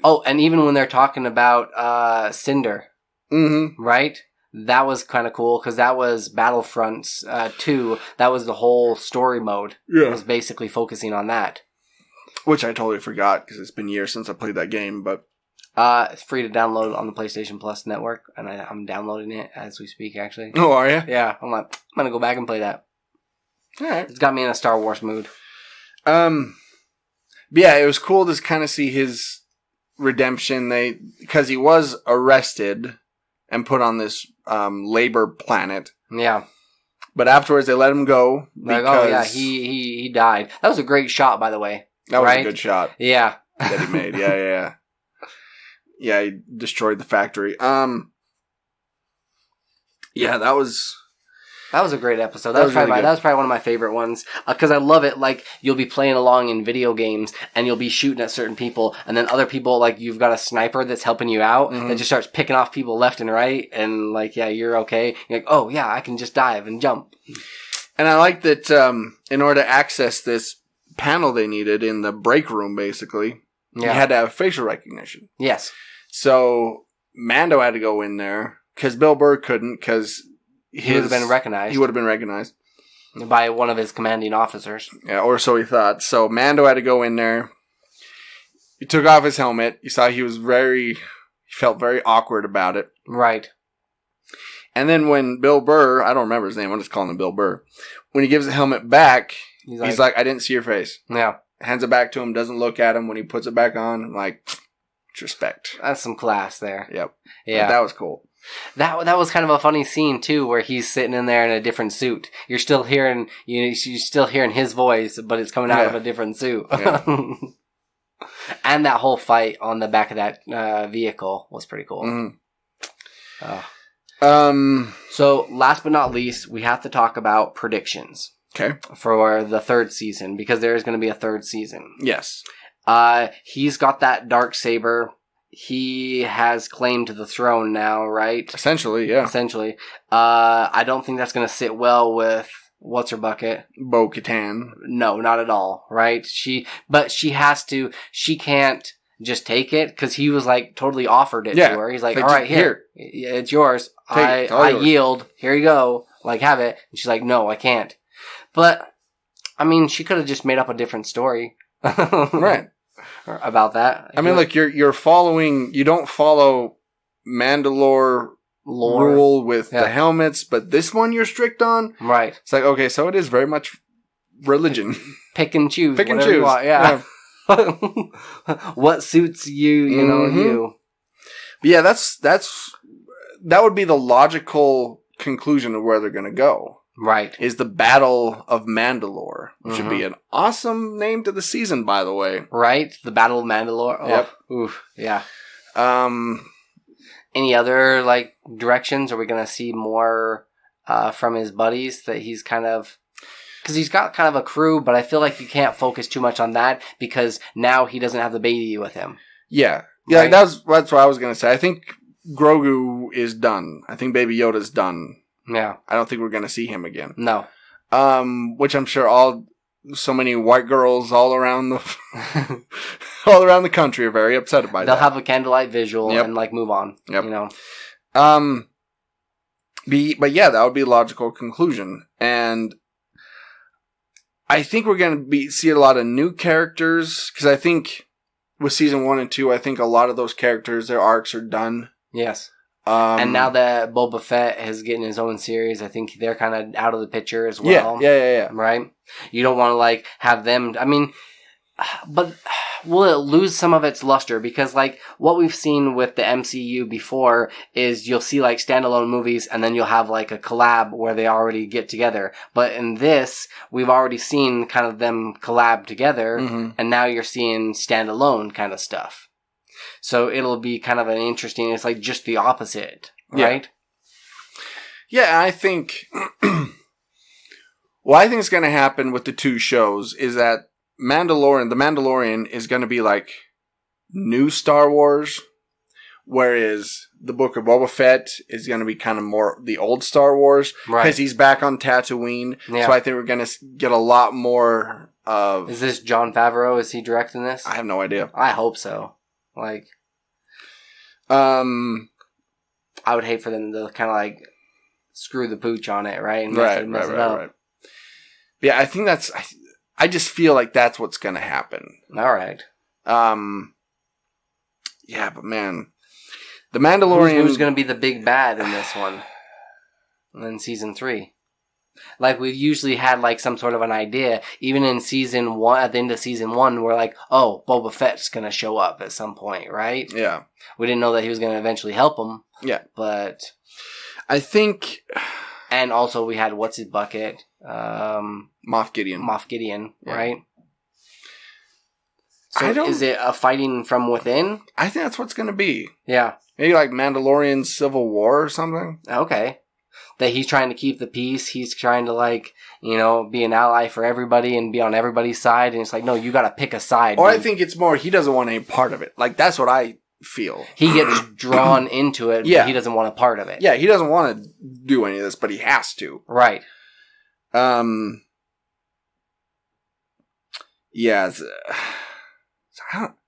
and even when they're talking about Cinder, mm-hmm. right? That was kind of cool because that was Battlefront 2. That was the whole story mode. Yeah. It was basically focusing on that. Which I totally forgot because it's been years since I played that game, but... It's free to download on the PlayStation Plus network, and I'm downloading it as we speak, actually. Oh, are you? Yeah, I'm going to go back and play that. All right. It's got me in a Star Wars mood. The But yeah, it was cool to kind of see his redemption. Because he was arrested and put on this labor planet. Yeah. But afterwards, they let him go. Like, oh yeah, he died. That was a great shot, by the way. That was a good shot. Yeah. That he made. Yeah. Yeah, he destroyed the factory. Yeah, that was a great episode. That was probably one of my favorite ones because I love it. Like you'll be playing along in video games and you'll be shooting at certain people, and then other people like you've got a sniper that's helping you out that just starts picking off people left and right, and like yeah, you're okay. You're like, oh yeah, I can just dive and jump. And I like that in order to access this panel they needed in the break room, basically, you had to have facial recognition. Yes. So Mando had to go in there because Bill Burr couldn't because he would have been recognized. He would have been recognized by one of his commanding officers. Yeah, or so he thought. So Mando had to go in there. He took off his helmet. You saw he felt very awkward about it. Right. And then when Bill Burr, I don't remember his name, I'm just calling him Bill Burr. When he gives the helmet back, he's like, I didn't see your face. Yeah. Hands it back to him, doesn't look at him. When he puts it back on, like, respect. That's some class there. Yep. Yeah. But that was cool. That was kind of a funny scene too, where he's sitting in there in a different suit. You're still hearing his voice, but it's coming out of a different suit. Yeah. And that whole fight on the back of that vehicle was pretty cool. Mm-hmm. So last but not least, we have to talk about predictions. Okay. For the third season, because there is going to be a third season. Yes. He's got that dark saber. He has claim to the throne now, right? Essentially, yeah. Essentially. I don't think that's going to sit well with what's her bucket? Bo-Katan. No, not at all, right? She can't just take it because he was like totally offered it to her. He's like, all right, here. It's yours. I yield. Here you go. Like, have it. And she's like, no, I can't. But, I mean, she could have just made up a different story. Right. About that. I mean, look, you don't follow Mandalore rule with the helmets, but this one you're strict on. Right. It's like, okay, so it is very much religion. Pick and choose. Pick and choose. You want. Yeah. What suits you, you know, you. But yeah, that would be the logical conclusion of where they're going to go. Right. Is the Battle of Mandalore, which would be an awesome name to the season, by the way. Right? The Battle of Mandalore. Oh, yep. Oof. Yeah. Any other, like, directions? Are we going to see more from his buddies that he's kind of... Because he's got kind of a crew, but I feel like you can't focus too much on that because now he doesn't have the baby with him. Yeah. Yeah, right? That's what I was going to say. I think Grogu is done. I think Baby Yoda's done. Yeah. I don't think we're going to see him again. No. Which I'm sure so many white girls all around the country are very upset about. They'll have a candlelight visual and like move on. Yep. You know. But yeah, that would be a logical conclusion. And I think we're going to see a lot of new characters because I think with season 1 and 2, I think a lot of those characters, their arcs are done. Yes. And now that Boba Fett is getting his own series, I think they're kind of out of the picture as well. Yeah. Right? You don't want to, like, have them... I mean, but will it lose some of its luster? Because, like, what we've seen with the MCU before is you'll see, like, standalone movies and then you'll have, like, a collab where they already get together. But in this, we've already seen kind of them collab together, and now you're seeing standalone kind of stuff. So it'll be kind of an interesting, it's like just the opposite, right? Yeah, I think, what I think is going to happen with the two shows is that the Mandalorian is going to be like new Star Wars, whereas the Book of Boba Fett is going to be kind of more the old Star Wars, because he's back on Tatooine. Yeah. So I think we're going to get a lot more of... Is this Jon Favreau? Is he directing this? I have no idea. I hope so. Like, I would hate for them to kind of like screw the pooch on it, right? And mess it up. Right. Yeah, I think I just feel like that's what's going to happen. All right. Yeah, but man, the Mandalorian... Who's going to be the big bad in this one? And then season 3. Like, we've usually had, like, some sort of an idea. Even in season 1, at the end of season 1, we're like, oh, Boba Fett's going to show up at some point, right? Yeah. We didn't know that he was going to eventually help him. Yeah. But... I think... And also we had, what's his bucket? Moff Gideon. Right? So is it a fighting from within? I think that's what's going to be. Yeah. Maybe like Mandalorian Civil War or something. Okay. That he's trying to keep the peace. He's trying to, like, you know, be an ally for everybody and be on everybody's side. And it's like, no, you got to pick a side. Or I think it's more he doesn't want any part of it. Like, that's what I feel. He gets drawn into it, but he doesn't want a part of it. Yeah, he doesn't want to do any of this, but he has to. Right. Yeah.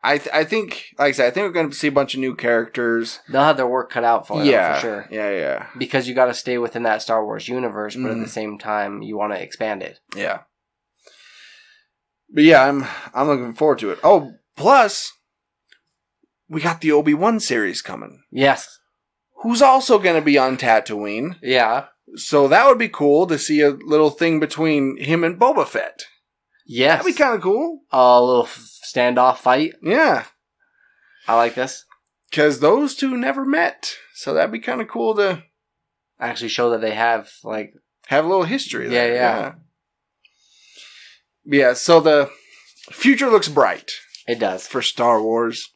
I think, like I said, I think we're going to see a bunch of new characters. They'll have their work cut out for them, for sure. Yeah. Because you got to stay within that Star Wars universe, but at the same time, you want to expand it. Yeah. But yeah, I'm looking forward to it. Oh, plus, we got the Obi-Wan series coming. Yes. Who's also going to be on Tatooine. Yeah. So that would be cool to see a little thing between him and Boba Fett. Yes. That'd be kind of cool. A little standoff fight. Yeah. I like this. Because those two never met. So that'd be kind of cool to... actually show that they have, like... have a little history there. Yeah. Yeah, so the future looks bright. It does. For Star Wars.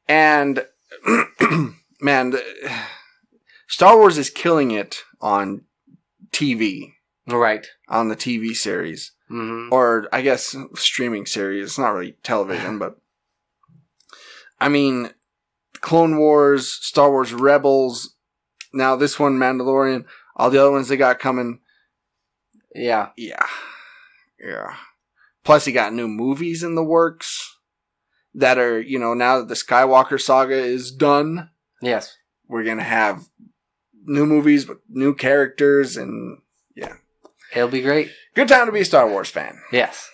And, man, Star Wars is killing it on TV. Right. On the TV series. Mm-hmm. Or, I guess, streaming series. It's not really television, but... I mean, Clone Wars, Star Wars Rebels, now this one, Mandalorian, all the other ones they got coming. Yeah. Plus, you got new movies in the works that are, you know, now that the Skywalker saga is done. Yes. We're going to have new movies with new characters and, yeah. It'll be great. Good time to be a Star Wars fan. Yes.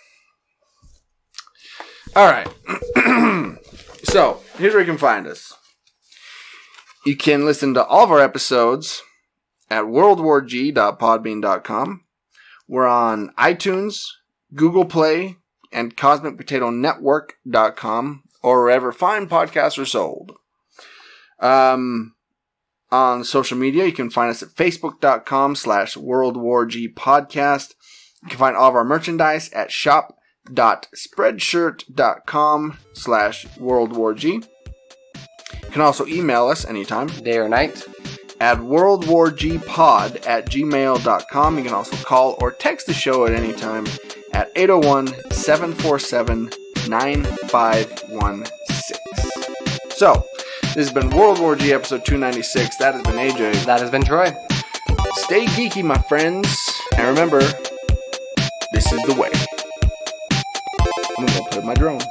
All right. So, here's where you can find us. You can listen to all of our episodes at worldwarg.podbean.com. We're on iTunes, Google Play, and CosmicPotatoNetwork.com, or wherever fine podcasts are sold. On social media, you can find us at Facebook.com/WorldWarGPodcast. You can find all of our merchandise at shop.spreadshirt.com/WorldWarG. You can also email us anytime, day or night, at worldwargpod@gmail.com. You can also call or text the show at any time at 801-747-9516. So, this has been World War G episode 296. That has been AJ. That has been Troy. Stay geeky, my friends. And remember, this is the way. I'm going to put in my drone.